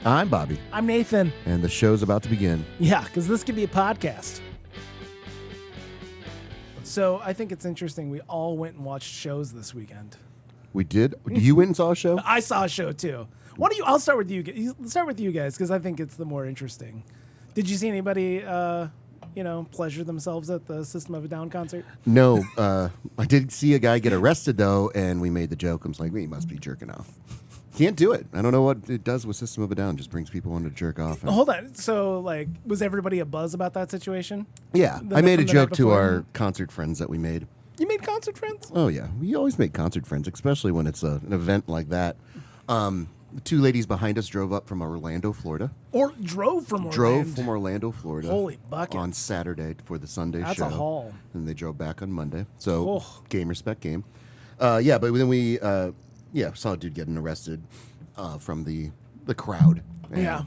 I'm Bobby. I'm Nathan. And the show's about to begin. Yeah, because this could be a podcast. So I think it's interesting. We all went and watched shows this weekend. We did? You went and saw a show? I saw a show too. Why don't you? I'll start with you. Start with you guys because I think it's the more interesting. Did you see anybody, pleasure themselves at the System of a Down concert? No. I did see a guy get arrested though, and we made the joke. I was like, he must be jerking off. Can't do it. I don't know what it does with System of a Down. Just brings people on to jerk off. Hold on. So, was everybody a buzz about that situation? Yeah. I made a joke to our concert friends that we made. You made concert friends? Oh, yeah. We always make concert friends, especially when it's an event like that. Two ladies behind us drove up from Orlando, Florida. Or drove from Orlando? Drove from Orlando, Florida. Holy bucket. On Saturday for the Sunday show. That's a haul. And they drove back on Monday. So, game, respect, game. But then we... saw a dude getting arrested from the crowd. And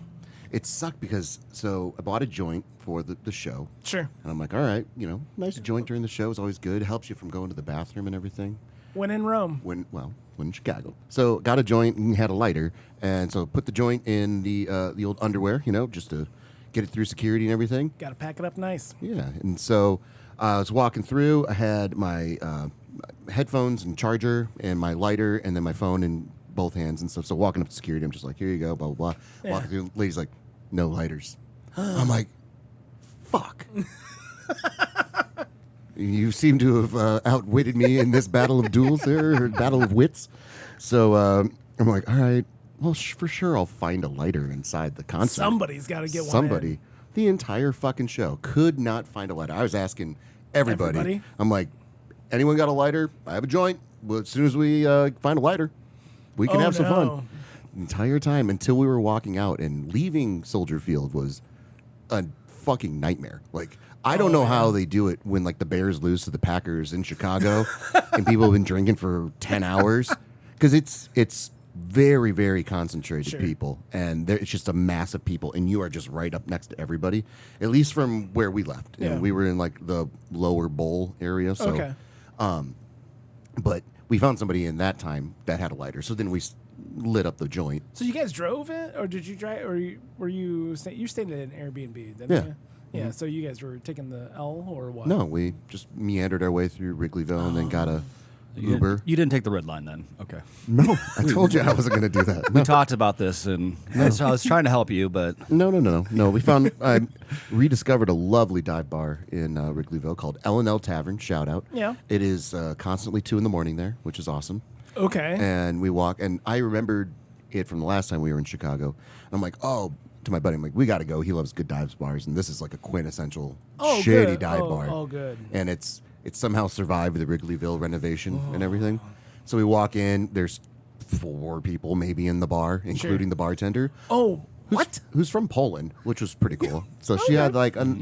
it sucked because, I bought a joint for the show. Sure. And I'm like, all right, nice joint during the show is always good. It helps you from going to the bathroom and everything. When in Rome. When in Chicago. So got a joint and had a lighter. And so put the joint in the old underwear, just to get it through security and everything. Got to pack it up nice. Yeah. And so I was walking through. I had my... headphones and charger and my lighter and then my phone in both hands and stuff. So walking up to security, I'm just like, here you go, blah, blah, blah. Yeah. Walking through, the lady's like, no lighters. I'm like, fuck. You seem to have outwitted me in this battle of duels there, or battle of wits. So I'm like, all right, well, for sure I'll find a lighter inside the concert. Somebody's got to get one. Somebody. The entire fucking show could not find a lighter. I was asking everybody. I'm like, anyone got a lighter? I have a joint. Well, as soon as we find a lighter, we can have some fun. The entire time until we were walking out and leaving Soldier Field was a fucking nightmare. Like, I don't know how they do it when, the Bears lose to the Packers in Chicago and people have been drinking for 10 hours. Because it's very, very concentrated people. And it's just a mass of people. And you are just right up next to everybody, at least from where we left. Yeah. And we were in, the lower bowl area. So. Okay. But we found somebody in that time that had a lighter, so then we lit up the joint. So you guys drove it, or did you drive, or were you stayed at an Airbnb? Didn't Yeah. you? Yeah. So you guys were taking the L or what? No, we just meandered our way through Wrigleyville and then got a Uber. You didn't take the red line then? Okay. No, I told you I wasn't going to do that. No. We talked about this, and I was trying to help you, but... No. We found, I rediscovered a lovely dive bar in Wrigleyville called L&L Tavern. Shout out. Yeah. It is constantly 2 a.m. there, which is awesome. Okay. And we walk, and I remembered it from the last time we were in Chicago. I'm like, to my buddy, I'm like, we got to go. He loves good dives bars, and this is like a quintessential shitty dive bar. Oh, good. And it's somehow survived the Wrigleyville renovation and everything. So we walk in. There's 4 people maybe in the bar, including the bartender. Oh, what? Who's from Poland, which was pretty cool. So she had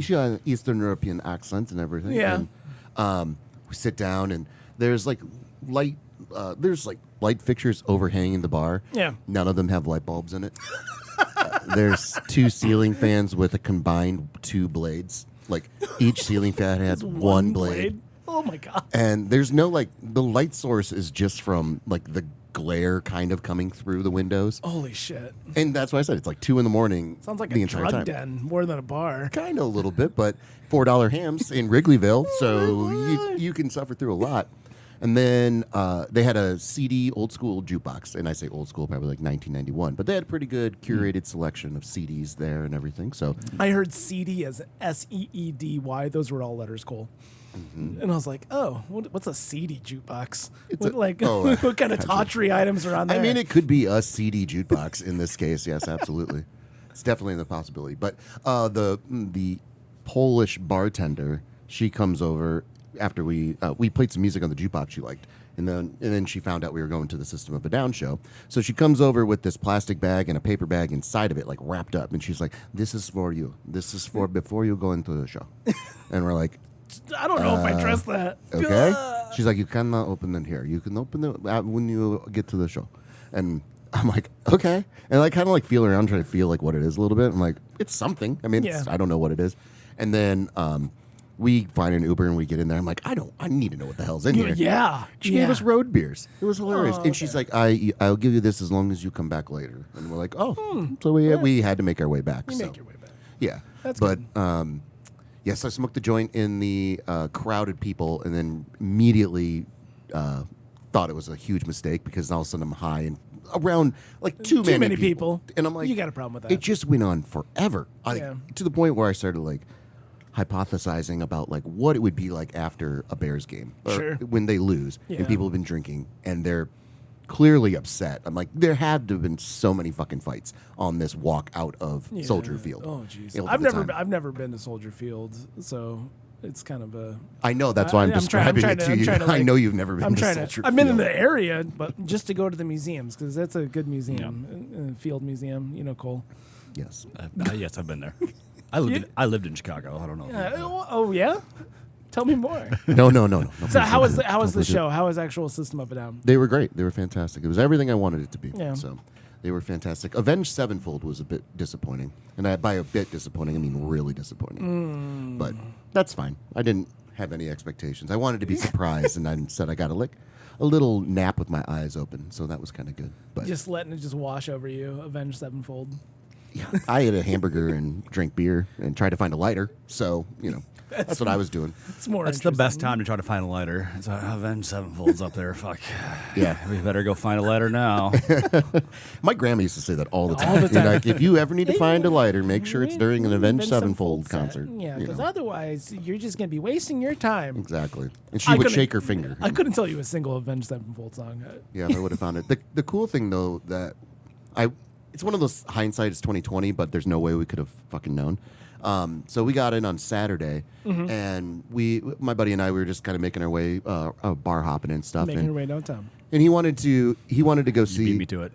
she had an Eastern European accent and everything. Yeah. And, we sit down, and there's light fixtures overhanging the bar. Yeah. None of them have light bulbs in it. There's 2 ceiling fans with a combined 2 blades. Each ceiling fan has one blade. Oh my god! And there's no the light source is just from the glare kind of coming through the windows. Holy shit! And that's why I said it's 2 a.m. Sounds like the a entire drug time. den more than a bar. Kind of a little bit, but $4 hams in Wrigleyville, so you can suffer through a lot. And then they had a CD old school jukebox, and I say old school, probably 1991, but they had a pretty good curated selection of CDs there and everything. So I heard CD as SEEDY. Those were all letters, Cole. Mm-hmm. And I was like, what's a CD jukebox? What kind of tawdry items are on there? I mean, it could be a CD jukebox in this case. Yes, absolutely. It's definitely the possibility. But the Polish bartender, she comes over after we played some music on the jukebox she liked. And then she found out we were going to the System of a Down show. So she comes over with this plastic bag and a paper bag inside of it, wrapped up. And she's like, this is for you. This is for before you go into the show. And we're like, I don't know if I trust that. Okay. She's like, you cannot open it here. You can open it when you get to the show. And I'm like, okay. And I kind of feel around, trying to feel what it is a little bit. I'm like, it's something. I mean, I don't know what it is. And then we find an Uber and we get in there. I'm like, I need to know what the hell's in here. Yeah. She gave us road beers. It was hilarious. And she's like, I'll give you this as long as you come back later. And we're like, so we had to make our way back. You make your way back. Yeah. That's but good. yes, I smoked the joint in the crowded people, and then immediately thought it was a huge mistake because all of a sudden I'm high and around like too many people. And I'm like, you got a problem with that. It just went on forever. To the point where I started like hypothesizing about like what it would be like after a Bears game or when they lose and people have been drinking and they're clearly upset. I'm like, there had to have been so many fucking fights on this walk out of Soldier Field. Oh, jeez. I've I've never been to Soldier Field, so it's kind of a. I know that's why I'm describing it to you. I know you've never been to Soldier Field. I've been in the area, but just to go to the museums because that's a good museum, Field Museum. You know, Cole. Yes. Yes, I've been there. I lived in Chicago. I don't know. Oh yeah. Tell me more. No. So how was the show? How was actual System of a Down? They were great. They were fantastic. It was everything I wanted it to be. Yeah. So they were fantastic. Avenged Sevenfold was a bit disappointing. And by a bit disappointing, I mean really disappointing. But that's fine. I didn't have any expectations. I wanted to be surprised, and I said I got a little nap with my eyes open. So that was kind of good. But just letting it just wash over you, Avenged Sevenfold. Yeah, I ate a hamburger and drank beer and tried to find a lighter. So, that's what I was doing. That's the best time to try to find a lighter. It's like, Avenged Sevenfold's up there. Fuck. Yeah. We better go find a lighter now. My grandma used to say that all the time. Like, if you ever need to find a lighter, make sure it's during an Avenged Sevenfold concert. Yeah, because otherwise you're just going to be wasting your time. Exactly. And she would shake her finger. I couldn't tell you a single Avenged Sevenfold song. Yeah, I would have found it. The cool thing, though, that it's one of those hindsight is 2020, but there's no way we could have fucking known. So we got in on Saturday, and my buddy and I, we were just kind of making our way, bar hopping and stuff. Making our way downtown. And he wanted to go see. You beat me to it.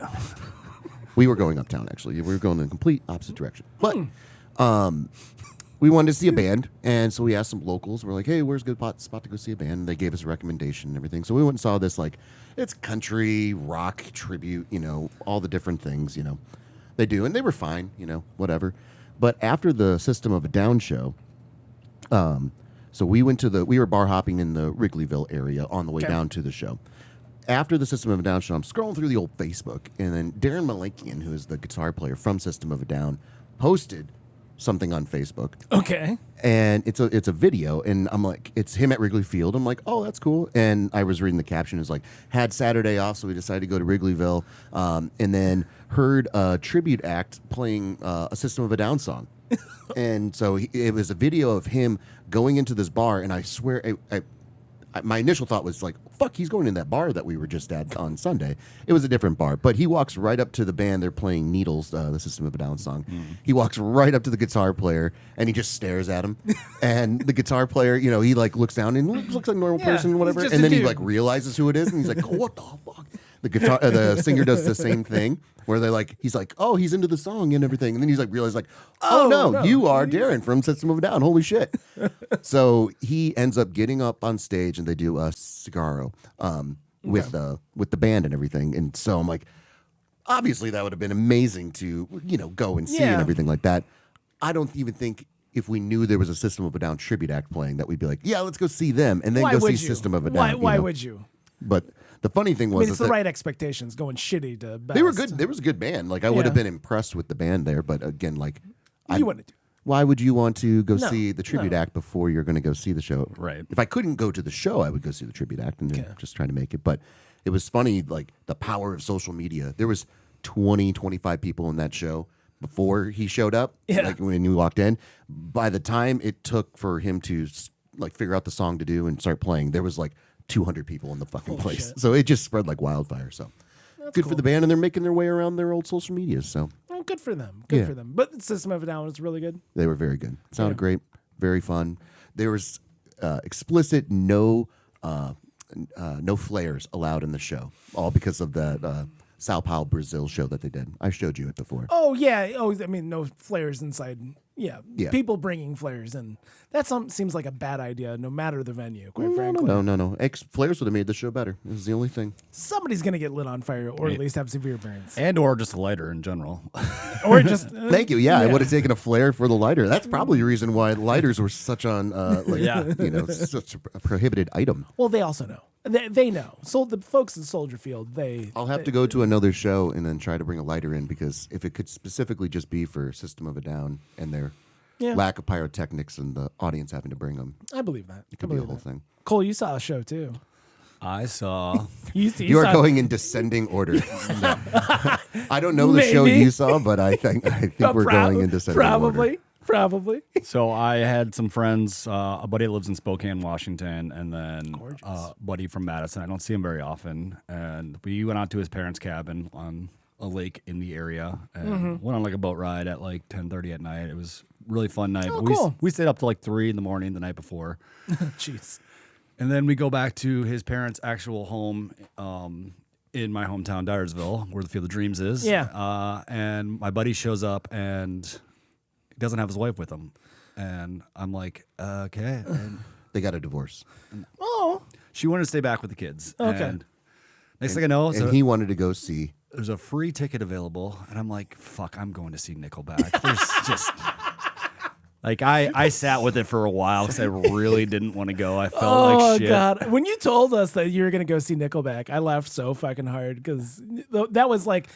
We were going uptown, actually. We were going in the complete opposite direction. But we wanted to see a band, and so we asked some locals. We're like, hey, where's a good spot to go see a band? And they gave us a recommendation and everything. So we went and saw this, like, it's country, rock, tribute, all the different things, they do. And they were fine, whatever. But after the System of a Down show, so we were bar hopping in the Wrigleyville area on the way down to the show. After the System of a Down show, I'm scrolling through the old Facebook, and then Darren Malakian, who is the guitar player from System of a Down, posted something on Facebook. Okay. And it's a video, and I'm like, it's him at Wrigley Field. I'm like, oh, that's cool. And I was reading the caption. It's like, had Saturday off, so we decided to go to Wrigleyville, and then heard a tribute act playing a System of a Down song. And so it was a video of him going into this bar, and I swear, my initial thought was like, fuck, he's going in that bar that we were just at on Sunday. It was a different bar, but he walks right up to the band. They're playing Needles, the System of a Down song. He walks right up to the guitar player, and he just stares at him. And the guitar player, he like looks down and looks like a normal person, whatever. And then he like realizes who it is, and he's like, what the fuck? The singer does the same thing where he's like, oh, he's into the song and everything. And then he's like, realizes like, oh no, you are Darren from System of a Down. Holy shit. So he ends up getting up on stage, and they do a Cigaro with the band and everything. And so I'm like, obviously that would have been amazing to, go and see and everything like that. I don't even think if we knew there was a System of a Down tribute act playing that we'd be like, yeah, let's go see them and then go see System of a Down. Why would you? But the funny thing was, it's the right expectations. Going shitty to best. They were good. There was a good band. Like I would have been impressed with the band there, but again, like you wanted to. Why would you want to go see the tribute act before you're going to go see the show? Right. If I couldn't go to the show, I would go see the tribute act and just try to make it. But it was funny, like the power of social media. There was 20, 25 people in that show before he showed up. Yeah. Like when he walked in. By the time it took for him to like figure out the song to do and start playing, there was like 200 people in the fucking place. Shit. So it just spread like wildfire. So that's good for the band, and they're making their way around their old social medias. So good for them. Good for them. But System of a Down was really good. They were very good. Sounded great. Very fun. There was explicit no flares allowed in the show, all because of the Sao Paulo, Brazil show that they did. I showed you it before. Oh yeah. Oh, I mean, no flares inside. Yeah. Yeah. People bringing flares in. That seems like a bad idea, no matter the venue, quite No, frankly. no. Flares would have made the show better. This is the only thing. Somebody's going to get lit on fire or at least have severe burns. or just a lighter in general. Or just... Thank you. Yeah, I would have taken a flare for the lighter. That's probably the reason why lighters were such on, such a prohibited item. Well, they also know. They know. So the folks in Soldier Field, I'll have to go to another show and then try to bring a lighter in, because if it could specifically just be for System of a Down and their lack of pyrotechnics and the audience having to bring them, I believe that. it could be a whole thing. Cole, you saw a show too. I saw. You are going in descending order. No. I don't know the show you saw, but I think we're going in descending order. Probably. So I had some friends, a buddy that lives in Spokane, Washington, and then a buddy from Madison. I don't see him very often. And we went out to his parents' cabin on a lake in the area and went on like a boat ride at like 10:30 at night. It was a really fun night. Oh, But cool. we stayed up till like 3 in the morning the night before. Jeez. And then we go back to his parents' actual home in my hometown, Dyersville, where the Field of Dreams is. Yeah. And my buddy shows up and he doesn't have his wife with him. And I'm like, okay. And They got a divorce. Oh. she wanted to stay back with the kids. Okay. And next thing I know, And he wanted to go see. there's a free ticket available. And I'm like, fuck, I'm going to see Nickelback. There's just... Like, I sat with it for a while because I really didn't want to go. I felt like shit. Oh, God. When you told us that you were going to go see Nickelback, I laughed so fucking hard because that was like...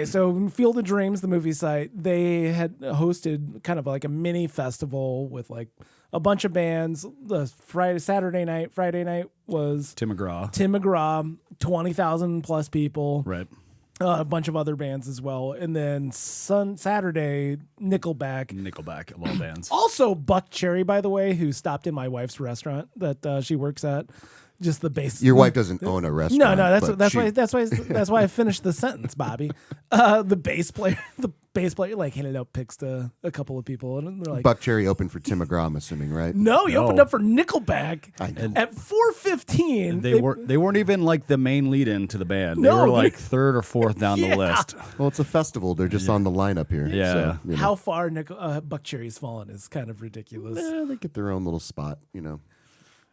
so Field of Dreams, the movie site, they had hosted kind of like a mini festival with like a bunch of bands. The Friday night was Tim McGraw, 20,000 plus people. Right. A bunch of other bands as well. And then Saturday, Nickelback. Nickelback of all bands. Also Buck Cherry, by the way, who stopped in my wife's restaurant that she works at. Just the base. Your wife doesn't own a restaurant. No, that's why I finished the sentence, Bobby. The bass player like handed out pics to a couple of people, and they're like, Buck Cherry opened for Tim McGraw, I'm assuming, right? "No, you opened up for Nickelback know. at 4:15." They weren't even like the main lead in to the band. No, they were they- like third or fourth down the list. Well, it's a festival. They're just on the lineup here. Yeah. So, you know. How far Buck Cherry's fallen is kind of ridiculous. Yeah, they get their own little spot,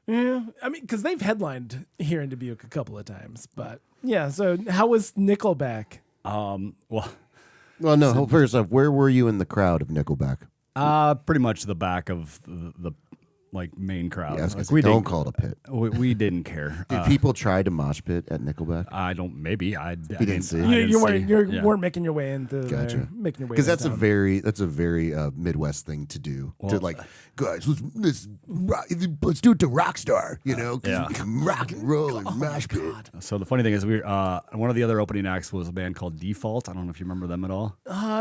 Yeah, I mean, because they've headlined here in Dubuque a couple of times, but yeah. So how was Nickelback? Well, no. First off, where were you in the crowd of Nickelback? Pretty much the back of the like main crowd. Yeah, I was gonna Like, say, don't call it a pit. we didn't care. Did people try to mosh pit at Nickelback? I don't. Maybe I didn't see. You Yeah. weren't making your way into Gotcha. there, making your way Because that's a downtown. very Midwest thing to do. To like, guys, let's do it to Rockstar, because Yeah. we can rock and roll and mosh pit. So the funny thing is, one of the other opening acts was a band called Default. I don't know if you remember them at all.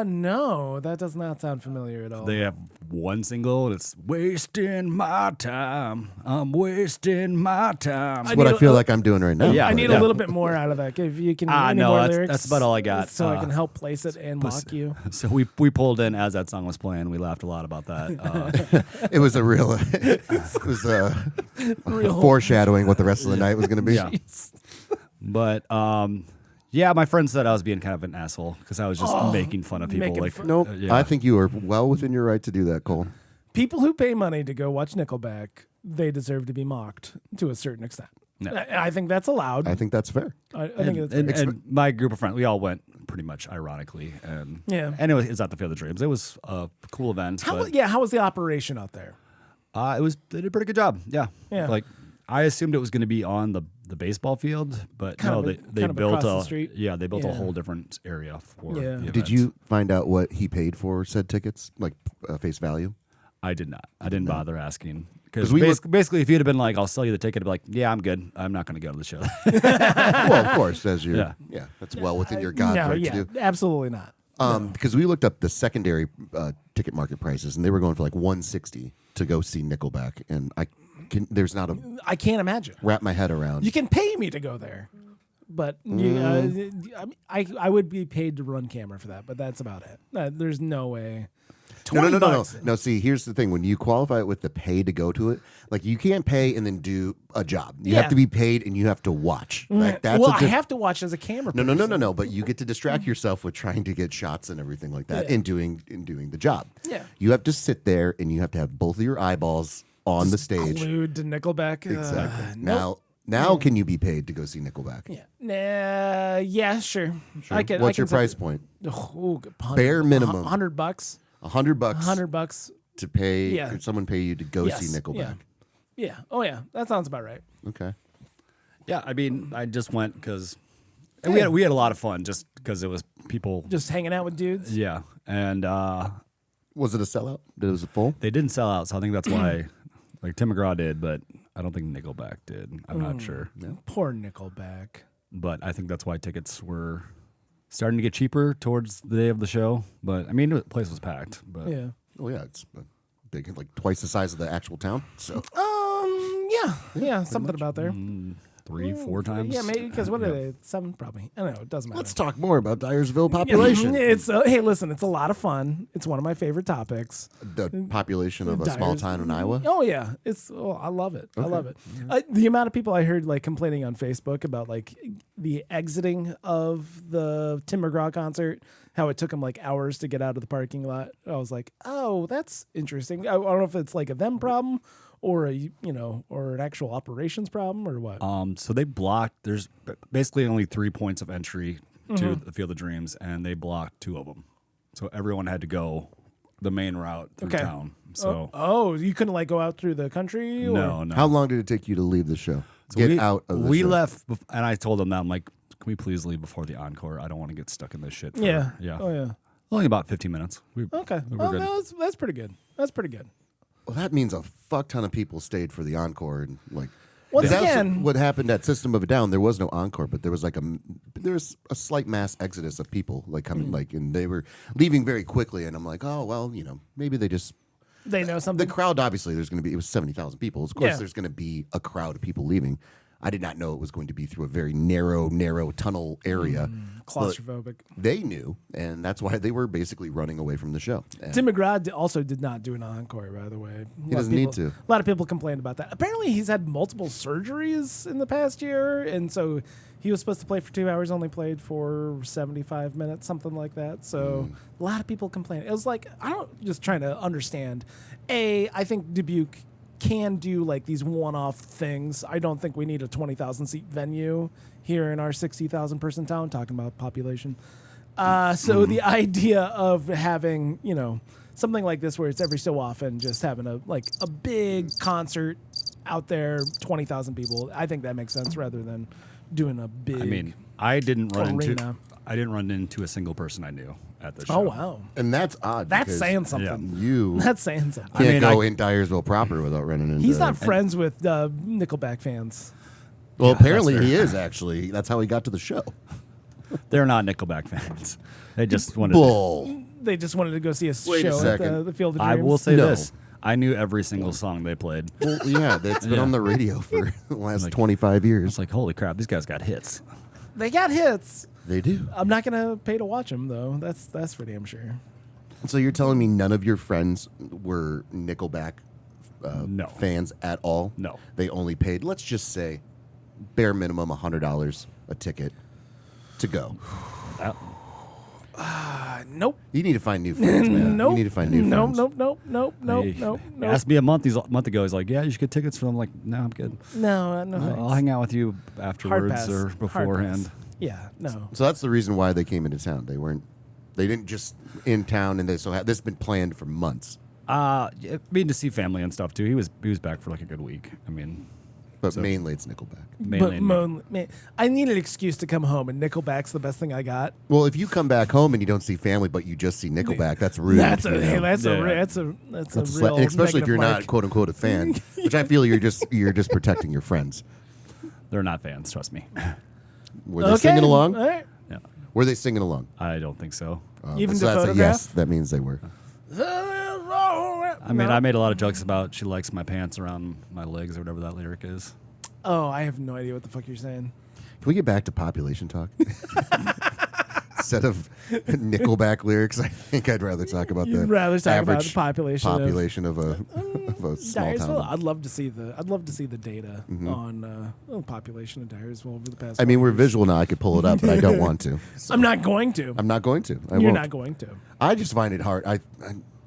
No, that does not sound familiar at all. They have one single, and it's "Wasting My Time." I'm wasting my time. That's what I feel like I'm doing right now. Yeah. I need a little bit more out of that. If you can, any no, more that's- lyrics, that's about all I got. so I can help place it and mock you. So we pulled in as that song was playing. We laughed a lot about that. It was a real, it was foreshadowing what the rest of the night was going to be. Yeah. But yeah, my friend said I was being kind of an asshole because I was just making fun of people. Making Like, fun- Nope. yeah. I think you are well within your right to do that, Cole. People who pay money to go watch Nickelback, they deserve to be mocked to a certain extent. No. I think that's allowed. I think that's fair. I think it's and my group of friends, we all went pretty much ironically, and Yeah. and it was at the Field of Dreams. It was a cool event. how but, was the operation out there? they did a pretty good job. Yeah, Yeah. Like I assumed it was going to be on the baseball field, but Kind no, of they kind of built across the street? they built Yeah. a whole different area for. Yeah. the Did event. you find out what he paid for said tickets, like face value? I did not. I didn't bother asking. Because 'Cause we basically, if you'd have been like, I'll sell you the ticket, I'd be like, yeah, I'm good. I'm not going to go to the show. Well, of course, as your Yeah. that's well within your God No, right yeah, to do. absolutely not. Because we looked up the secondary ticket market prices, and they were going for like $160 to go see Nickelback, and there's not a I can't imagine. wrap my head around. You can pay me to go there, but I would be paid to run camera for that, but that's about it. There's no way. No. No, see, here's the thing. When you qualify it with the pay to go to it, like you can't pay and then do a job. You have to be paid and you have to watch. Like, that's I have to watch as a camera person. No. But you get to distract yourself with trying to get shots and everything like that and doing the job. Yeah. You have to sit there and you have to have both of your eyeballs on the stage. Glued to Nickelback. Exactly. Now can you be paid to go see Nickelback? Yeah. Yeah, sure. What's your price point? Bare minimum. $100. $100 $100 to pay someone pay you to go see Nickelback. Yeah. Oh yeah, that sounds about right. Okay. Yeah, I mean, I just went because we had a lot of fun just because it was people just hanging out with dudes. Yeah, and was it a sellout? Was it full? They didn't sell out, so I think that's why. Like Tim McGraw did, but I don't think Nickelback did. I'm not sure. No. Poor Nickelback. But I think that's why tickets were starting to get cheaper towards the day of the show. But I mean, the place was packed. But Yeah. Oh yeah, it's big, like twice the size of the actual town. So Yeah, something about there. 3-4 times. Yeah, maybe because what are they? 7 probably. I don't know. It doesn't matter. let's talk more about Dyersville population. It's hey, listen, it's a lot of fun. It's one of my favorite topics. The population of a small town in Iowa. Oh yeah, I love it. I love it. The amount of people I heard like complaining on Facebook about like the exiting of the Tim McGraw concert, how it took them like hours to get out of the parking lot. I was like, oh, that's interesting. I don't know if it's like a them problem or or an actual operations problem or what. So they blocked. There's basically only 3 points of entry to the Field of Dreams, and they blocked 2 of them. So everyone had to go the main route through town. So you couldn't like go out through the country? Or? No. How long did it take you to leave the show? So Get out of the show. We left, and I told them that I'm like, can we please leave before the encore? I don't want to get stuck in this shit. Yeah. Oh yeah. Only about 15 minutes. Okay. We were good. No, that's pretty good. That's pretty good. Well, that means a fuck ton of people stayed for the encore and like. Once That's again, what happened at System of a Down. There was no encore, but there was a slight mass exodus of people like coming and they were leaving very quickly. And I'm like, oh well, maybe they know something. The crowd obviously it was 70,000 people. Of course, Yeah. there's going to be a crowd of people leaving. I did not know it was going to be through a very narrow tunnel area. Claustrophobic. They knew, and that's why they were basically running away from the show. And Tim McGraw also did not do an encore, by the way. He doesn't need to. A lot of people complained about that. Apparently, he's had multiple surgeries in the past year, and so he was supposed to play for 2 hours, only played for 75 minutes, something like that. So a lot of people complained. It was like, just trying to understand. I think Dubuque can do like these one-off things. I don't think we need a 20,000 seat venue here in our 60,000 person town, talking about population. So the idea of having, something like this where it's every so often just having a big concert out there, 20,000 people, I think that makes sense rather than doing a big I mean, I didn't run arena. into a single person I knew at the show. Oh wow. And that's odd. That's because saying something. You That's saying something. can't go in Dyersville proper without running into. He's not friends with Nickelback fans. Well, apparently he is actually. That's how he got to the show. They're not Nickelback fans. They just wanted Bull. They just wanted to go see a Wait a show at second. the Field of Dreams. I will say No. this. I knew every single song they played. Well, yeah, that's been Yeah. on the radio for the last 25 years. It's like, holy crap, these guys got hits. They got hits. They do. I'm not gonna pay to watch them though. That's for damn sure. So you're telling me none of your friends were Nickelback No. fans at all? No. They only paid, let's just say, bare minimum $100 a ticket to go. Nope. You need to find new friends, man. Nope. You need to find new friends. Nope. He asked me a month ago. He's like, yeah, you should get tickets for them. I'm like, no, I'm good. No, thanks. I'll hang out with you Hard afterwards pass. or Hard beforehand. pass. Yeah, no. So that's the reason why they came into town. They didn't just in town, and this has been planned for months. Mean to see family and stuff too. He was back for like a good week. I mean, But mainly it's Nickelback. But I need an excuse to come home, and Nickelback's the best thing I got. Well, if you come back home and you don't see family, but you just see Nickelback, that's rude. That's a you know? that's Yeah. a that's a real and especially if negative you're mark. not quote unquote a fan, which I feel you're just protecting your friends. they're not fans. Trust me. Were they singing along? All right. Yeah, Were they singing along? I don't think so. Even so the that's a photograph? yes. That means they were. I mean, I made a lot of jokes about she likes my pants around my legs or whatever that lyric is. Oh, I have no idea what the fuck you're saying. we get back to population talk? Instead of Nickelback lyrics, I think I'd rather talk about You'd the rather talk about average the population of a small Dyersville. town. I'd love to see the data on population of Dyersville over the past. I mean, 4 we're years. visual now. I could pull it up, but I don't want to. So I'm not going to. I'm not going to. I You're won't. not going to. I just find it hard. I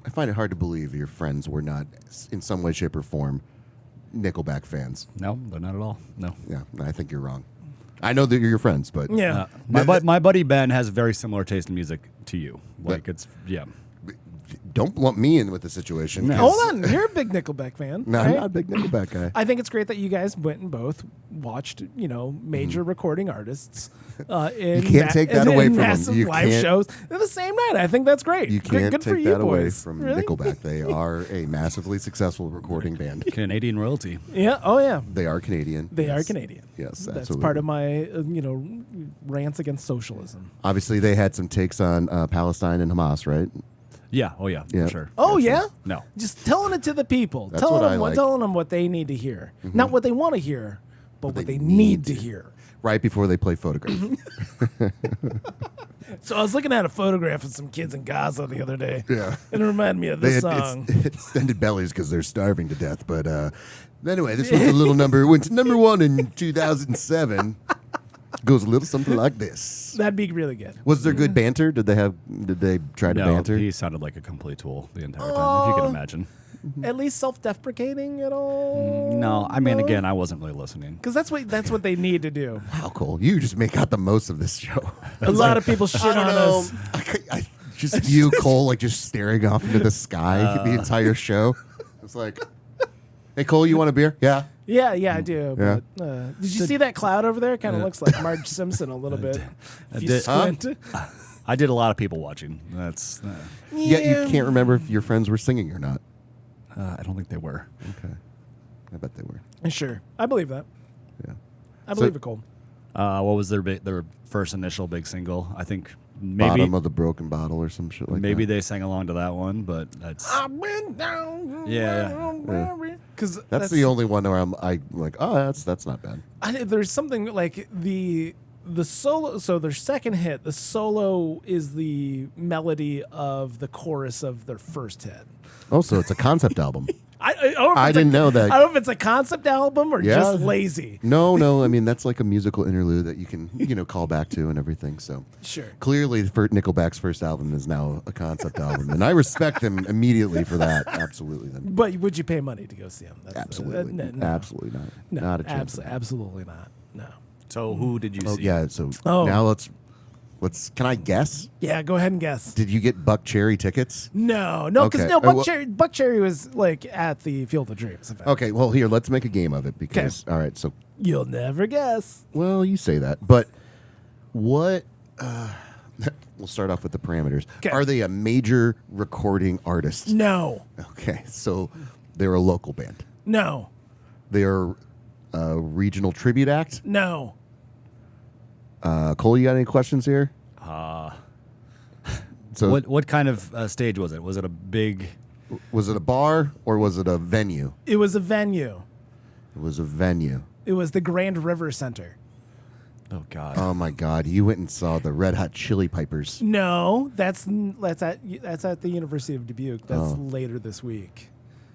find it hard to believe your friends were not, in some way, shape, or form, Nickelback fans. No, they're not at all. No. Yeah, I think you're wrong. I know that you're your friends, but Yeah. My buddy Ben has very similar taste in music to you. Like don't lump me in with the situation. No. 'cause- Hold on, you're a big Nickelback fan. No, right? I'm not a big Nickelback guy. I think it's great that you guys went and both watched, major recording artists. In You can't take that away from them. massive You live can't- shows at the same night. I think that's great. You can't good for take you that away boys. from Really? Nickelback. They are a massively successful recording band. Canadian royalty. Yeah. Oh yeah. They are Canadian. They are Yes. Canadian. Yes, That's absolutely. part of my rants against socialism. Obviously, they had some takes on Palestine and Hamas, right? Yeah. Oh yeah. Yeah. For sure. Oh yeah. No. Just telling it to the people. That's what I like. Telling them what they need to hear, not what they want to hear, but what they need to hear. Right before they play Photograph. So I was looking at a photograph of some kids in Gaza the other day. Yeah. And it reminded me of They this had song. extended bellies because they're starving to death. But anyway, this was a little number. Went to number 1 in 2007. Goes a little something like this. That'd be really good. Was there good banter? Did they try to No, banter? he sounded like a complete tool the entire time, if you can imagine. At least self-deprecating at all. No, I mean, again, I wasn't really listening. Because that's what they need to do. Wow, Cole, you just make out the most of this show. A lot of people shit on us. Just you, Cole, like just staring off into the sky the entire show. It's like, hey, Cole, you want a beer? Yeah. Yeah, I do. Yeah. But, did you see that cloud over there? Kind of looks like Marge Simpson a little bit. If you did. squint. I did a lot of people watching. That's. Yet you can't remember if your friends were singing or not. I don't think they were. Okay. I bet they were. Sure. I believe that. Yeah. I believe it, Cole. What was their first initial big single? I think maybe Bottom of the broken bottle or some shit like maybe that. they sang along to that one, but that's I went down. Yeah. Because That's the only one where I'm like, oh, that's not bad. There's something like the solo. So their second hit, the solo is the melody of the chorus of their first hit. Oh, so it's a concept album. I don't know if I it's didn't know that. I don't know if it's a concept album or Yeah. just lazy. No. I mean, that's like a musical interlude that you can, call back to and everything. So Sure. clearly, Nickelback's first album is now a concept album, and I respect them immediately for that. Absolutely, then. But would you pay money to go see him? That's Absolutely, no. absolutely not. No, Not a chance. absolutely not. No. So who did you Oh see? yeah. So Oh. now let's. Can I guess? Yeah, go ahead and guess. Did you get Buck Cherry tickets? No, because Okay. Buck Cherry was like at the Field of Dreams event. Okay. Well, here, let's make a game of it because. All right. So, You'll never guess. well, you say that, but what? We'll start off with the parameters. 'Kay. Are they a major recording artist? No, Okay, so they're a local band. no, They're a regional tribute act. no. Cole, you got any questions here? So What kind of stage was it? Was it a big? was it a bar or was it a venue? It was a venue. It was a venue. It was the Grand River Center. Oh God. Oh my God! You went and saw the Red Hot Chili Pipers. No, that's at the University of Dubuque. That's later this week.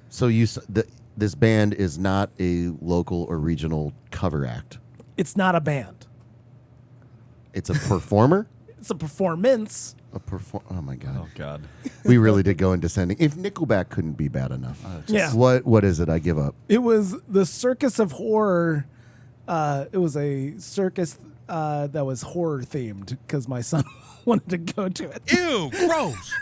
So this band is not a local or regional cover act. It's not a band. It's a performer. It's a performance. Oh my God! Oh God. We really did go in descending. If Nickelback couldn't be bad enough, Yeah. What is it? I give up. It was the Circus of Horror. It was a circus that was horror themed because my son wanted to go to it. Ew, gross.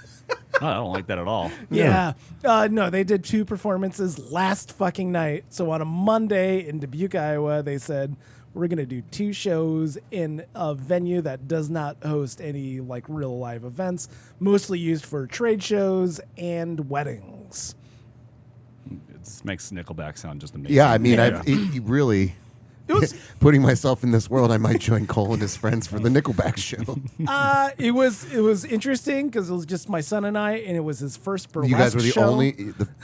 I don't like that at all. Yeah. No, they did 2 performances last fucking night. So on a Monday in Dubuque, Iowa, they said, we're going to do 2 shows in a venue that does not host any like real live events, mostly used for trade shows and weddings. It makes Nickelback sound just amazing. Yeah, I mean, Yeah. it really. It was Putting myself in this world, I might join Cole and his friends for the Nickelback show. it was interesting because it was just my son and I, and it was his first burlesque You guys were the show.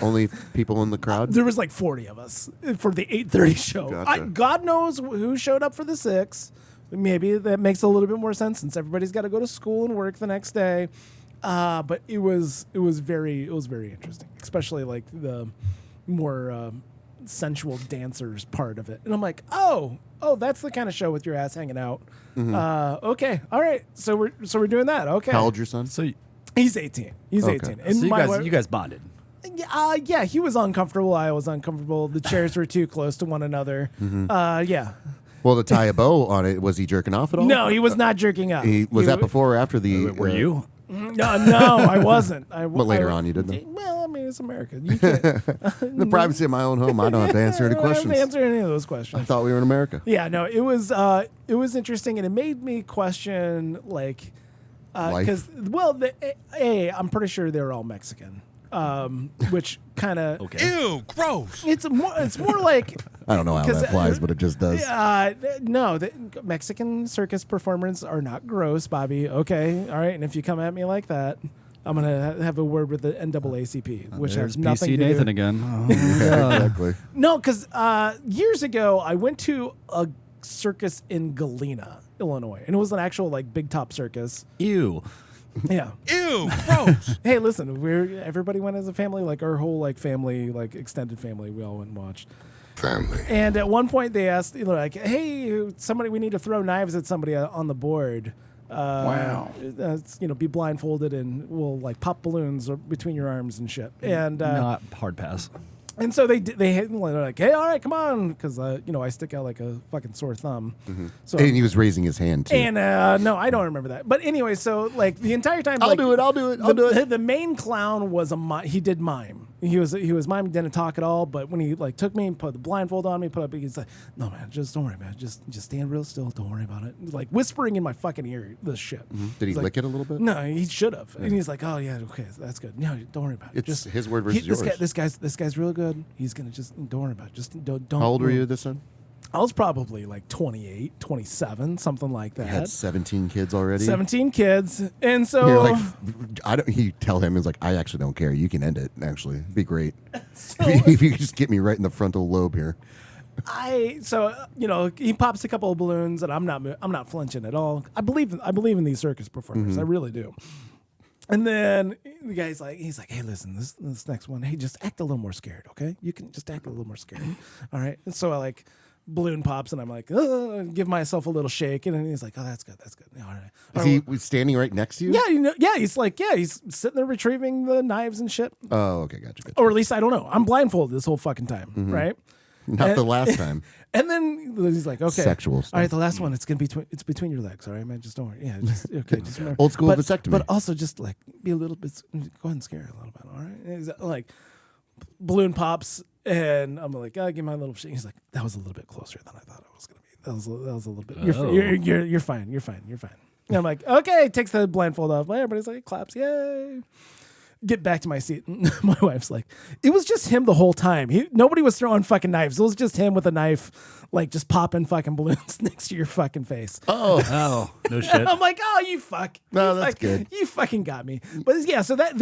only people in the crowd. There was like 40 of us for the 8:30 show. Gotcha. God knows who showed up for the 6. maybe that makes a little bit more sense since everybody's got to go to school and work the next day. But it was very interesting, especially like the more sensual dancers part of it. And I'm like, oh, that's the kind of show with your ass hanging out. Okay, all right. So we're doing that. Okay. How old's your son? So He's 18. He's Okay. 18. And so you guys bonded. Yeah, he was uncomfortable. I was uncomfortable. The chairs were too close to one another. Yeah. Well, to tie a bow on it, was he jerking off at all? No, he was not jerking off. Was that before or after the? Were you? No, I wasn't. But later on, you didn't. Well, I mean, it's America. You can't. The privacy of my own home, I don't have to answer any I don't have questions. to answer any of those I questions. thought we were in America. Yeah, no, it was interesting, and it made me question like, because I'm pretty sure they were all Mexican, which kind of Ew, gross. It's more like. I don't know how that applies, but it just does. No, the Mexican circus performers are not gross, Bobby. Okay, all right. And if you come at me like that, I'm gonna have a word with the NAACP, which has nothing PC to Nathan do. again. Yeah, exactly. No, because years ago I went to a circus in Galena, Illinois, and it was an actual like big top circus. Ew. Yeah. Ew, gross. Hey, listen, everybody went as a family, like our whole like family, like extended family. We all went and watched. Family. And at one point they asked, like, "Hey, somebody, we need to throw knives at somebody on the board. Wow. Be blindfolded and we'll like pop balloons between your arms and shit." And Not hard pass. and so they're like, "Hey, all right, come on," because I stick out like a fucking sore thumb. So And he was raising his hand too. and no, I don't remember that. But anyway, so like the entire time, I'll like, do it. I'll do it. The main clown was he did mime. He was mime, didn't talk at all. But when he like took me and put the blindfold on me, he's like, "No, man, just don't worry about it. Just stand real still. Don't worry about it." Like whispering in my fucking ear this shit. Did he He's like, lick it a little bit? No, he should have. And he's like, "Oh yeah, okay, that's good. No, don't worry about it. It's Just his word versus yours. This guy's real good. He's gonna just don't worry about it. Just don't." How old were you this time? I was probably like 28, 27, something like that. You had 17 kids already. 17 kids, and so You're like, He tell him, he's like, I actually don't care. You can end it. Actually, it'd be great if you could just get me right in the frontal lobe here. he pops a couple of balloons, and I'm not flinching at all. I believe in these circus performers. I really do. And then the guy's like, "Hey, listen, this next one, hey, just act a little more scared, okay? You can just act a little more scared, all right?" And so I like balloon pops, and I'm like, give myself a little shake, and then he's like, "Oh, that's good. Yeah, all right." Is he standing right next to you? Yeah, he's sitting there retrieving the knives and shit, Oh, okay, gotcha. or at least I don't know. I'm blindfolded this whole fucking time, right? Not the last time. And then he's like, "Okay, Sexual stuff. All right, the last one, it's between your legs, all right, man. Just don't worry. Yeah, just remember. Old school vasectomy. But also just like be a little bit. Go ahead and scare her a little bit, all right." And he's like, balloon pops, and I'm like, "I give my little shit." He's like, "That was a little bit closer than I thought it was gonna be. That was a little bit. You're fine. You're fine. And I'm like, "Okay." Takes the blindfold off. Everybody's like, claps, yay. Get back to my seat. My wife's like, "It was just him the whole time. Nobody was throwing fucking knives. It was just him with a knife, like just popping fucking balloons next to your fucking face." Oh, no shit. I'm like, "Oh, you fuck." No, You that's fuck- good. You fucking got me. But yeah, so that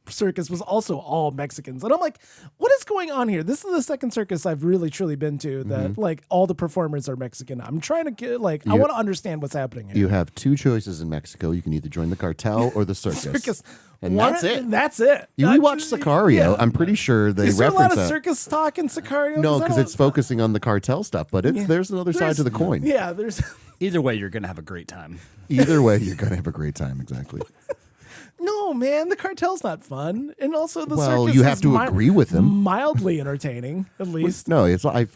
circus was also all Mexicans. And I'm like, what is going on here? This is the second circus I've really truly been to that like all the performers are Mexican. I'm trying to get I want to understand what's happening here. You have two choices in Mexico. You can either join the cartel or the circus. Circus. And that's it. That's it. You rewatch Sicario. Yeah. I'm pretty sure they Is there a reference lot of that. circus talk in Sicario? No, I because don't- it's focusing on the cartel stuff, but there's another side to the coin. Yeah, there's. Either way, you're going to have a great time. Either way, you're going to have a great time. Exactly. No, man, the cartel's not fun, and also the Well, circus you have is to agree with them. Mildly entertaining, at least. No,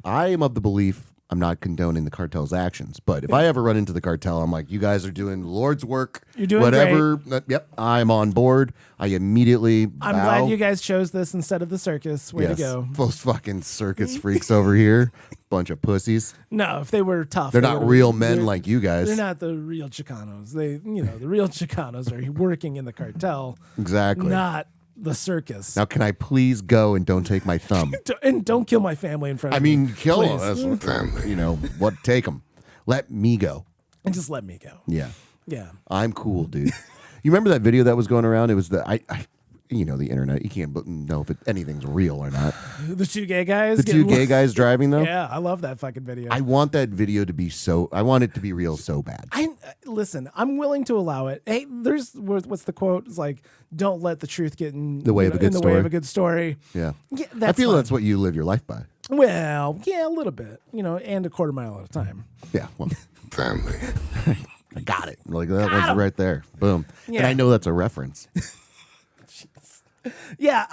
I am of the belief I'm not condoning the cartel's actions, but if I ever run into the cartel, I'm like, you guys are doing Lord's work. You're doing whatever. Yep, I'm on board. I immediately I'm bow. glad you guys chose this instead of the circus. Way to go. Those fucking circus freaks over here. Bunch of pussies. No, if they were tough, They're they not would've- real men they're- like you guys. They're not the real Chicanos. The real Chicanos are working in the cartel, Exactly. not the circus. Now, can I please go and don't take my thumb? And don't kill my family in front I of me. mean, kill Please. them. What? Take them. Let me go. And just let me go. Yeah. Yeah. I'm cool, dude. You remember that video that was going around? It was the internet. You can't know if anything's real or not. The two gay guys. The two gay guys driving though. Yeah, I love that fucking video. I want that video to be I want it to be real so bad. Listen, I'm willing to allow it. Hey, what's the quote? It's like, don't let the truth get in the way of a good story. Way of a good story. Yeah, that's I feel fine. that's what you live your life by. Well, yeah, a little bit, and a quarter mile at a time. Yeah, well, Family. I got it. Like that one's right there. Boom. Yeah. And I know that's a reference. Yeah,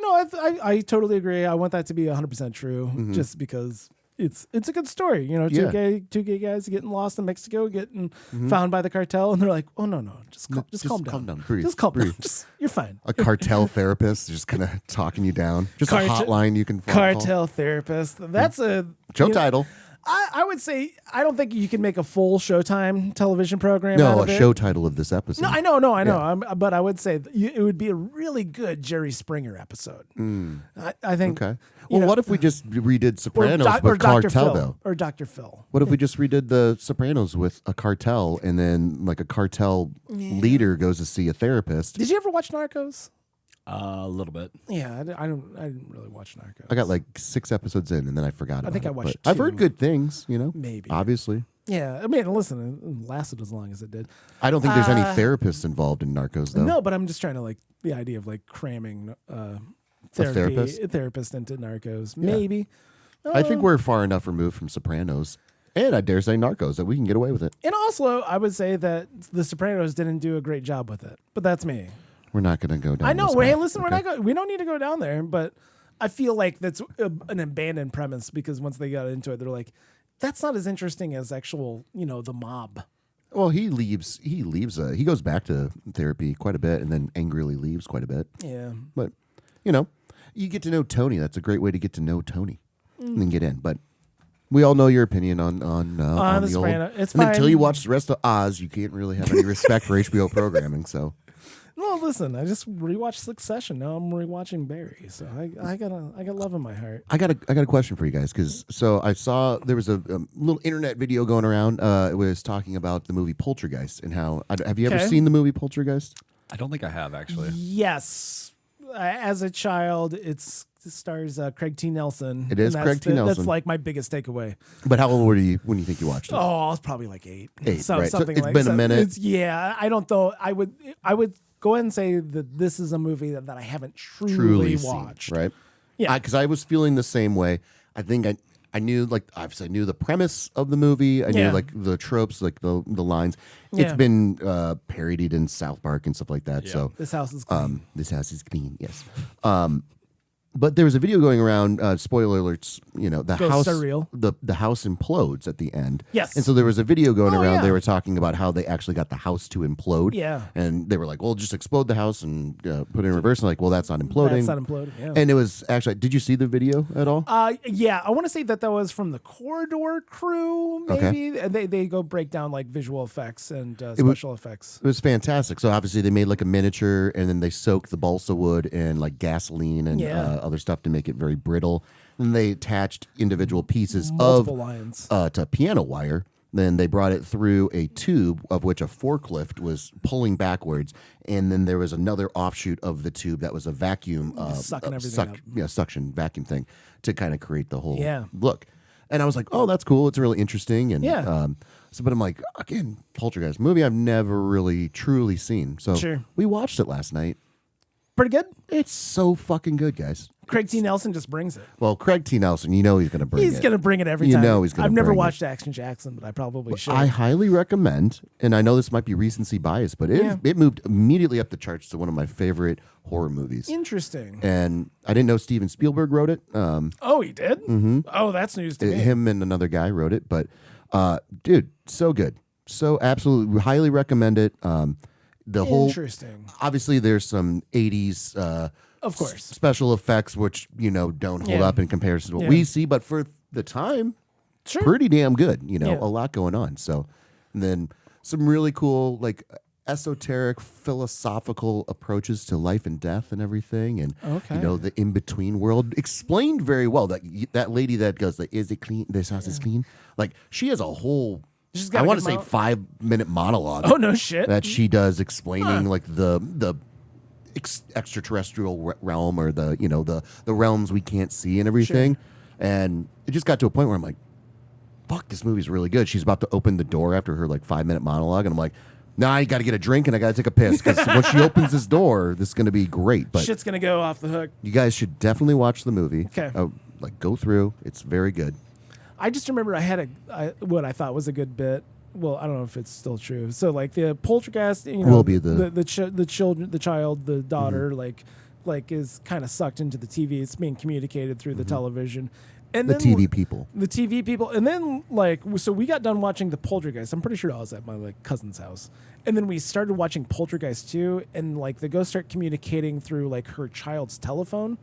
no, I totally agree. I want that to be 100% true, just because it's a good story. Two gay guys getting lost in Mexico, getting found by the cartel, and they're like, oh no, just calm down, Breathe. just calm Breathe. down, you're fine. A cartel therapist just kind of talking you down. Just a hotline you can call. Cartel therapist. That's a Show title. I would say I don't think you can make a full Showtime television program. No, out of a it. show title of this episode. No, I know. Yeah. But I would say it would be a really good Jerry Springer episode. I think. Okay. Well, what if we just redid Sopranos with Dr. Cartel, Phil, though? or Dr. Phil. What if we just redid the Sopranos with a cartel, and then like a cartel leader goes to see a therapist? Did you ever watch Narcos? A little bit. Yeah, I didn't really watch Narcos. I got like 6 episodes in, and then I forgot about it. I think I watched I've 2. heard good things, Maybe. Obviously. Yeah, I mean, listen, it lasted as long as it did. I don't think there's any therapists involved in Narcos, though. No, but I'm just trying to the idea of cramming therapist into Narcos. Maybe. I think we're far enough removed from Sopranos, and I dare say Narcos, that we can get away with it. And also, I would say that The Sopranos didn't do a great job with it, but that's me. We're not going to go down. I know. this Hey, path. listen, Okay. we don't need to go down there, but I feel like that's an abandoned premise because once they got into it, they're like, that's not as interesting as actual, the mob. Well, he leaves. He goes back to therapy quite a bit, and then angrily leaves quite a bit. Yeah. But you get to know Tony. That's a great way to get to know Tony, and then get in. But we all know your opinion on The the old. Soprano. It's and fine. until you watch the rest of Oz, you can't really have any respect for HBO programming. So Well, listen, I just rewatched Succession. Now I'm rewatching Barry, so I got love in my heart. I got a question for you guys, because I saw there was a little internet video going around. It was talking about the movie Poltergeist and how. Have you ever Okay. seen the movie Poltergeist? I don't think I have actually. Yes, as a child, it stars Craig T. Nelson. It is and Craig T. Nelson. That's like my biggest takeaway. But how old were you when you think you watched it? Oh, I was probably like 8. 8, right. So Something it's like been a minute. I don't know. I would go ahead and say that this is a movie that I haven't truly watched. Seen, right? Yeah. Because I was feeling the same way. I think I knew, obviously I knew the premise of the movie. I knew the tropes, the lines. Yeah. It's been parodied in South Park and stuff like that. Yeah. So This house is clean. this house is clean. Yes. But there was a video going around. Spoiler alerts. The Ghosts house are real. The house implodes at the end. Yes. And so there was a video going around. yeah. They were talking about how they actually got the house to implode. Yeah. And they were like, "Well, just explode the house and put it in reverse." And well, that's not imploding. That's not imploding. Yeah. And it was actually. Did you see the video at all? Yeah, I want to say that was from the Corridor crew, maybe. And they go break down visual effects and special effects. It was fantastic. So obviously they made a miniature, and then they soaked the balsa wood in gasoline and other stuff to make it very brittle. And they attached individual pieces Multiple lines. to piano wire. Then they brought it through a tube of which a forklift was pulling backwards, and then there was another offshoot of the tube that was a vacuum, Sucking everything up. suction vacuum thing to kind of create the whole Yeah. look. And I was like, "Oh, that's cool. It's really interesting." And Yeah. but I'm like, again, Poltergeist movie I've never really truly seen. So Sure. we watched it last night. Pretty good. It's so fucking good, guys. Craig T. Nelson just brings it. Well, Craig T. Nelson, he's going to bring it. He's going to bring it every You time. know he's gonna I've never bring it. watched Action Jackson, but I probably should. I highly recommend, and I know this might be recency bias, but it moved immediately up the charts to one of my favorite horror movies. Interesting. And I didn't know Steven Spielberg wrote it. Oh, he did? Mm-hmm. Oh, that's news to me. Him and another guy wrote it, but dude, so good. So absolutely highly recommend it. The whole Interesting. obviously there's some 80s Of course. special effects which don't hold Yeah. up in comparison to what Yeah. we see, but for the time Sure. pretty damn good. Yeah. A lot going on. So and then some really cool esoteric philosophical approaches to life and death and everything, and Okay. the in between world explained very well. That lady that goes is it clean? This house is clean. She has a whole. She's I got a want to good say mouth. 5-minute monologue Oh, no shit. that she does explaining the extraterrestrial realm or the the realms we can't see and everything. And it just got to a point where I'm like, fuck, this movie's really good. She's about to open the door after her like 5-minute monologue, and I'm like, nah, I got to get a drink and I got to take a piss because when she opens this door, this is going to be great. But shit's gonna go off the hook. you guys should definitely watch the movie. Okay. Like go through. It's very good. I just remember I had what I thought was a good bit. Well, I don't know if it's still true. So like the poltergeist, Will be the child, the daughter, like is kind of sucked into the TV. It's being communicated through the television. And the then TV people. The TV people. And then, like, so we got done watching The Poltergeist. I'm pretty sure I was at my, like, cousin's house. And then we started watching Poltergeist 2, and, like, the ghosts start communicating through, like, her child's telephone.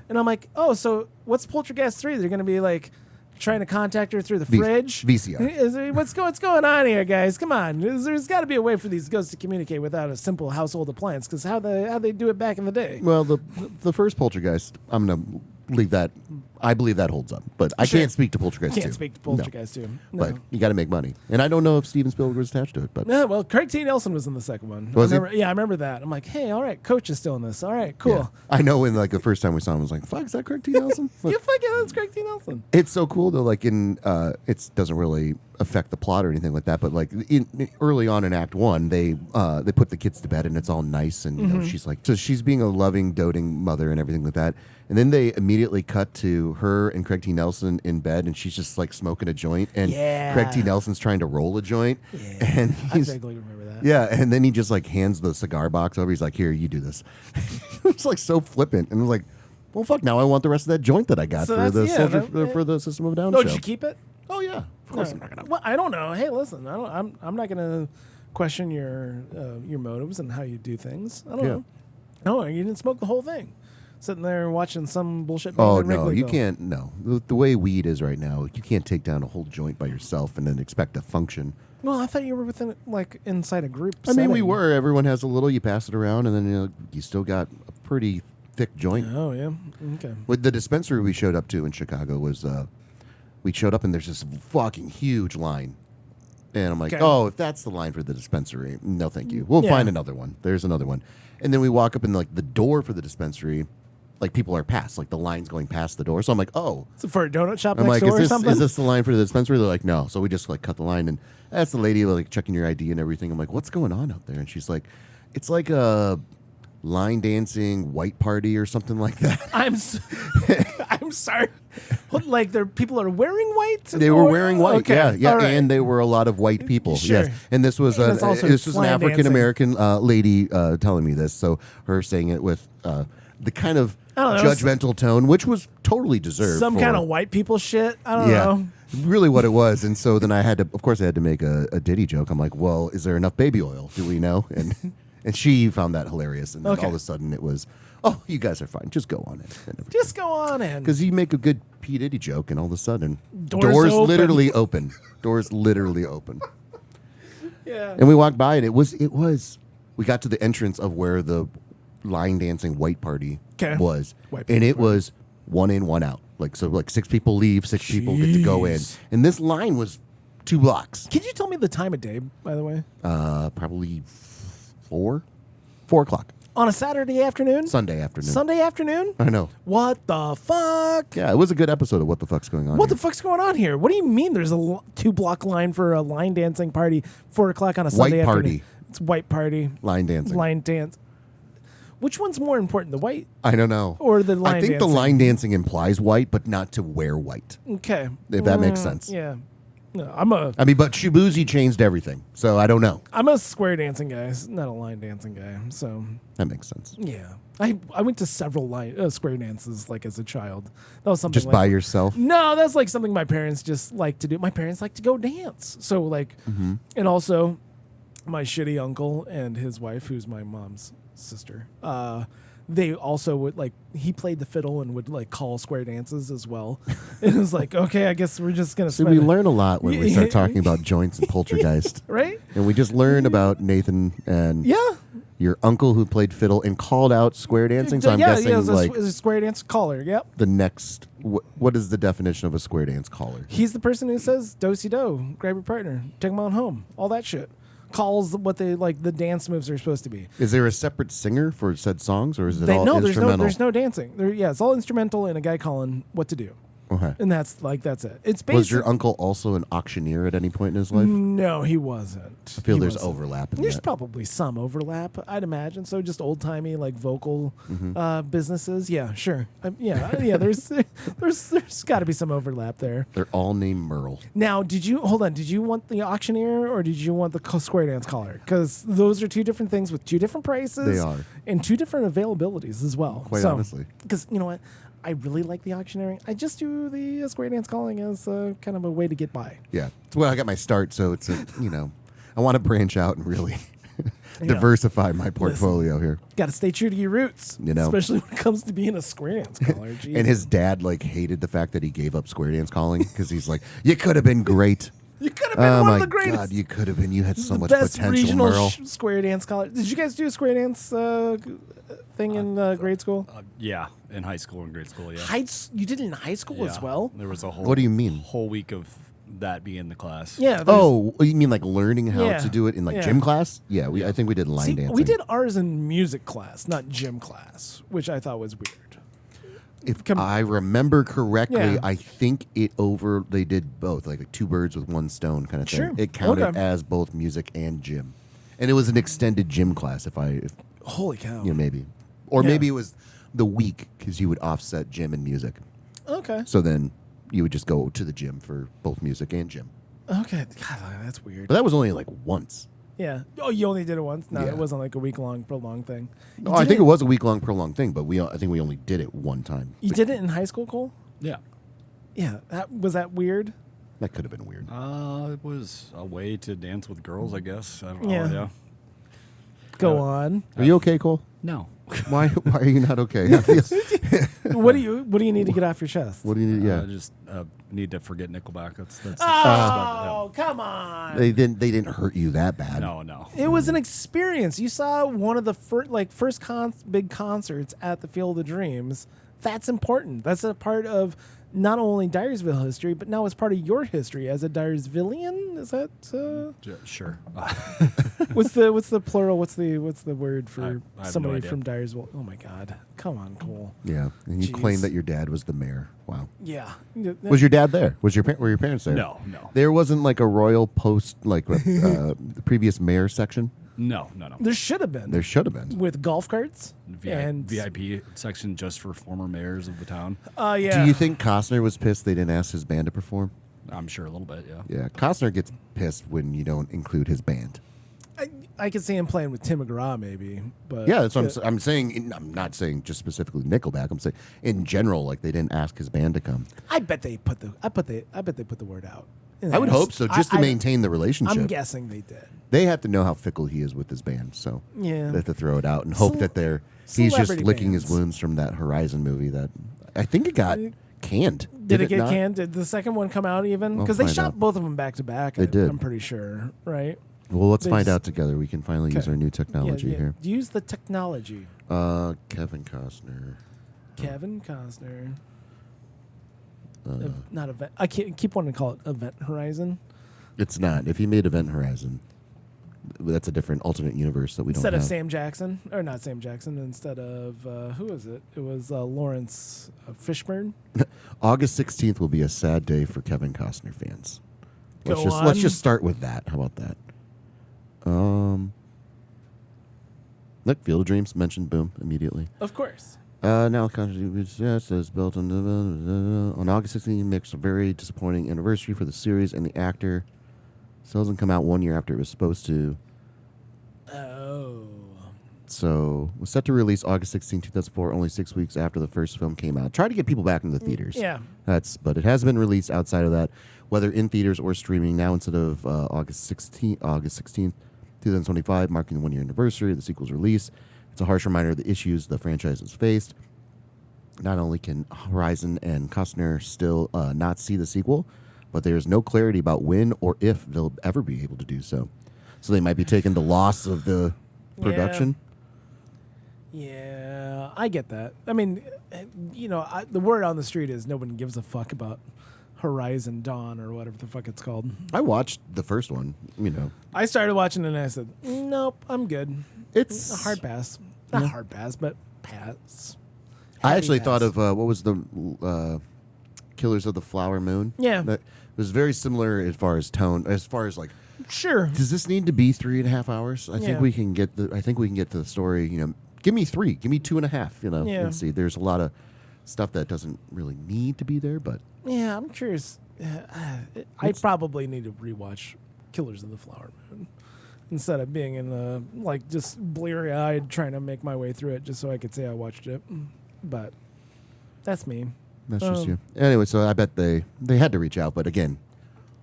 And I'm like, oh, so what's Poltergeist 3? They're going to be, like, trying to contact her through the fridge? VCR. What's going on here, guys? Come on. There's got to be a way for these ghosts to communicate without a simple household appliance, because how they do it back in the day. Well, the first Poltergeist, I'm going to leave that. I believe that holds up, but I can't speak to Poltergeist 2. Can't speak to Poltergeist 2. No. But you got to make money, and I don't know if Steven Spielberg was attached to it. But yeah, well, Craig T. Nelson was in the second one. Was he? Yeah, I remember that. I'm like, hey, all right, Coach is still in this. All right, cool. yeah. I know when like the first time we saw him, I was like, "Fuck, is that Craig T. Nelson?" You fucking that's Craig T. Nelson. It's so cool though. Like in it doesn't really affect the plot or anything like that. But like early on in Act 1, they put the kids to bed and it's all nice and you know she's like so she's being a loving, doting mother and everything like that. And then they immediately cut to her and Craig T. Nelson in bed, and she's just like smoking a joint, and Craig T. Nelson's trying to roll a joint, and he's I vaguely remember that. yeah, and then he just like hands the cigar box over. He's like, "Here, you do this." It's like so flippant, and I'm like, "Well, fuck! Now I want the rest of that joint that I got So for the that's- for the System of a Down Oh, show." did you keep it? Oh yeah, of course I'm not gonna. Well, I don't know. Hey, listen, I'm not gonna question your motives and how you do things. I don't Yeah. know. No, you didn't smoke the whole thing. Sitting there watching some bullshit. Oh band in no, you Wrigleyville. can't. No, the way weed is right now, you can't take down a whole joint by yourself and then expect to function. Well, I thought you were within like inside a group. I mean, we setting. were. Everyone has a little. You pass it around, and then you still got a pretty thick joint. Oh yeah. Okay. With the dispensary we showed up to in Chicago was, we showed up and there's this fucking huge line, and I'm like, Okay. oh, if that's the line for the dispensary, no, thank you. We'll Yeah. find another one. There's another one, and then we walk up and like the door for the dispensary, like people are past, like the line's going past the door. So I'm like, oh, So for a donut shop I'm next like, door or something. is this the line for the dispensary? They're like, no. So we just like cut the line, and that's the lady like checking your ID and everything. I'm like, what's going on out there? And she's like, it's like a line dancing white party or something like that. I'm sorry. Like people are wearing white. They were wearing white, Okay. yeah, All right. and they were a lot of white people. Sure. Yes, and this was And it's also an line African American lady telling me this. So her saying it with the kind of I don't know, judgmental tone, which was totally deserved. Some for- kind of white people shit. I don't know. really what it was. And so then I had to, of course, I had to make a Diddy joke. I'm like, well, is there enough baby oil? Do we know? And she found that hilarious. And then Okay. all of a sudden it was, oh, you guys are fine. Just go on it. Just go on in. Because you make a good P. Diddy joke, and all of a sudden, Doors open. literally open. Doors literally open. Yeah. And we walked by, and it was. We got to the entrance of where the line dancing white party 'Kay. was, White and party. it was 1 in, 1 out. Like so, like 6 people leave, 6 people get to go in, Jeez. and this line was 2 blocks. Can you tell me the time of day, by the way? Probably 4 o'clock On a Saturday afternoon? Sunday afternoon. Sunday afternoon? I know. What the fuck? Yeah, it was a good episode of What the Fuck's Going On. What Here. the fuck's going on here? What do you mean there's a 2-block line for a line dancing party, 4 o'clock on a Sunday White afternoon? party. It's white party. Line dancing. Line dance. Which one's more important, the white I don't know. or the line I think dancing? the line dancing implies white, but not to wear white. Okay. If that makes sense. Yeah. No, I'm a But Shibuzi changed everything, so I don't know. square dancing guy, not a line dancing guy. So That makes sense. yeah, I went to several square dances like as a child. That was something Just like, by yourself. No, that's like something my parents just like to do. My parents like to go dance. So like, and also my shitty uncle and his wife, who's my mom's sister. They also would like he played the fiddle and would like call square dances as well. It was like, okay, I guess we're just gonna So spend we learn a lot when we start talking about joints and poltergeist. right? And we just learned about Nathan and Yeah. your uncle who played fiddle and called out square dancing. So I'm guessing it was like a square dance caller. Yep. the next, what is the definition of a square dance caller? He's the person who says, do-si-do, grab your partner, take him on home, all that shit. calls what they like the dance moves are supposed to be. Is there a separate singer for said songs, or is it They, all no, instrumental? there's no dancing. Yeah, it's all instrumental and a guy calling what to do. Okay. And that's it. It's basically Was your uncle also an auctioneer at any point in his life? No, he wasn't. I feel He there's wasn't. overlap in There's that. probably some overlap, I'd imagine. So just old timey like vocal businesses. Yeah, sure. Yeah. There's got to be some overlap there. They're all named Merle. Now, did you want the auctioneer or did you want the square dance caller? Because those are two different things with two different prices. They are. And two different availabilities as well. Quite honestly. Because you know what. I really like the auctioneering. I just do the square dance calling as kind of a way to get by. Yeah. It's where I got my start, so it's I want to branch out and really diversify my portfolio here. Got to stay true to your roots, especially when it comes to being a square dance caller. And his dad hated the fact that he gave up square dance calling because he's like, you could have been great. You could have been one of the Oh greatest. my God, you could have been. You had so the much best potential, regional Merle. square dance caller. Did you guys do a square dance thing in grade school? Yeah, in high school and grade school. Yeah. You did it in high school as Yeah. well? There was a whole. What do you mean? Whole week of that being the class. Yeah. Oh, you mean like learning how Yeah. to do it in Yeah. gym class? Yeah, I think we did line See, dancing. we did ours in music class, not gym class, which I thought was weird. If I remember correctly, Yeah. I think they did both, like two birds with one stone kind of thing. Sure. It counted Okay. as both music and gym, and it was an extended gym class. If Holy cow. maybe, or Yeah. maybe it was the week because you would offset gym and music. Okay. So then you would just go to the gym for both music and gym. Okay. God, that's weird. But that was only like once. Yeah. Oh, you only did it once? No, Yeah. it wasn't like a week-long, prolonged thing. No, I think it was a week-long prolonged thing, but I think we only did it one time. You did it in high school, Cole? Yeah. Yeah. Was that weird? That could have been weird. It was a way to dance with girls, I guess. I don't know. Yeah. Yeah. Go on. Are you okay, Cole? No. Why are you not okay? I feel- What do you need to get off your chest? what do you need? Yeah. I just need to forget Nickelback. That's Oh, come on. They didn't hurt you that bad. no. It was an experience. You saw one of the first big concerts at the Field of Dreams. That's important. That's a part of not only Dyersville history, but now it's part of your history as a Dyersvillian. Is that Sure. what's the plural? What's the word for I have no somebody idea. from Dyersville? Oh my God! Come on, Cole. Yeah, and you Jeez. claimed that your dad was the mayor. Wow. Yeah. Was your dad there? Were your parents there? No. There wasn't like a royal post, like the previous mayor section. No. There should have been. There should have been. With golf carts and VIP section just for former mayors of the town. yeah. Do you think Costner was pissed they didn't ask his band to perform? I'm sure a little bit, yeah. Yeah, Costner gets pissed when you don't include his band. I could see him playing with Tim McGraw maybe, but Yeah, that's what I'm saying. I'm not saying just specifically Nickelback. I'm saying in general, like they didn't ask his band to come. I bet they put the word out. I would hope so, just to maintain the relationship. I'm guessing they did. They have to know how fickle he is with his band, so Yeah. they have to throw it out and hope that he's just celebrity licking his bands. wounds from that Horizon movie that I think it got canned. Did it get not? canned? Did the second one come out even? We'll Because they find shot out. both of them back to back. They did. I'm pretty sure, right? Well, let's They find just- out together. We can finally use Okay. our new technology Yeah. here. Use the technology. Kevin Costner. Kevin Costner. Uh, Not event. I keep wanting to call it Event Horizon It's not. If he made Event Horizon, that's a different alternate universe that we instead don't of have. Sam Jackson, or not Sam Jackson. Instead of who was it? It was Lawrence Fishburne. August 16th will be a sad day for Kevin Costner fans. Let's Go let's on. just start with that. How about that? Look, Field of Dreams mentioned. Boom, immediately. Of course. Now, says built on August 16th, makes a very disappointing anniversary for the series and the actor. Still doesn't come out 1 year after it was supposed to. Oh. So, was set to release August 16, 2004, only 6 weeks after the first film came out. Try to get people back in the theaters. Yeah. But it has been released outside of that, whether in theaters or streaming now instead of August 16th, 2025, marking the 1 year anniversary of the sequel's release. It's a harsh reminder of the issues the franchise has faced. Not only can Horizon and Costner still not see the sequel, but there is no clarity about when or if they'll ever be able to do so. So they might be taking the loss of the production. Yeah, I get that. I mean, the word on the street is no one gives a fuck about Horizon Dawn or whatever the fuck it's called. I watched the first one. I started watching it and I said, nope, I'm good. It's A hard pass. Not hard pass, but pass. I Heavy actually thought pass. of what was the Killers of the Flower Moon. Yeah. That was very similar as far as tone, as far as like, Sure. does this need to be 3.5 hours? I Yeah. think we can get to the story. Give me 3, give me 2.5. Yeah. And see, there's a lot of stuff that doesn't really need to be there, but Yeah, I'm curious. I probably need to rewatch Killers of the Flower Moon instead of being in the just bleary eyed trying to make my way through it just so I could say I watched it. But that's me. that's just you. Anyway, so I bet they had to reach out, but again,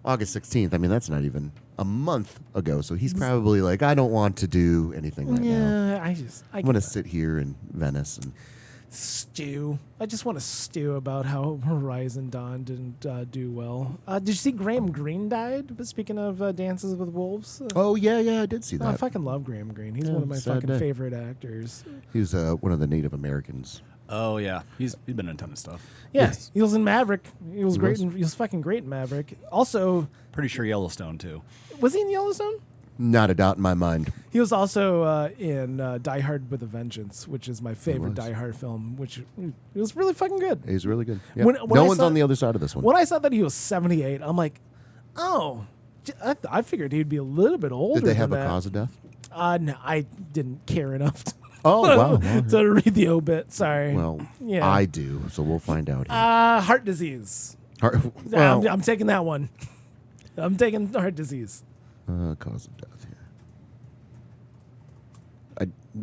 August 16th. I mean, that's not even a month ago. So he's probably like, I don't want to do anything right now. I I'm gonna sit here in Venice and stew. I just want to stew about how Horizon Dawn didn't do well. Did you see Graham Greene died? Speaking of Dances with Wolves. oh yeah, I did see I that. fucking love Graham Greene. He's Yeah, one of my sad fucking day. favorite actors. He was one of the Native Americans. Oh yeah, he's been in a ton of stuff. Yeah, Yes. he was in Maverick. He was great. was. He was fucking great in Maverick. Also, Pretty sure Yellowstone too. was he in Yellowstone? Not a doubt in my mind. He was also in Die Hard with a Vengeance, which is my favorite was. Die Hard film. Which it was really fucking good. He's really good. Yeah. When no I one's saw- on the other side of this one. When I saw that he was 78, I'm like, oh, I figured he'd be a little bit older. Did they have a than that. cause of death? No, I didn't care enough Oh wow. Well, to read the obit. Sorry. well, Yeah. I do, so we'll find out. Here. Heart disease. Well, I'm taking that one. I'm taking heart disease. cause of death here.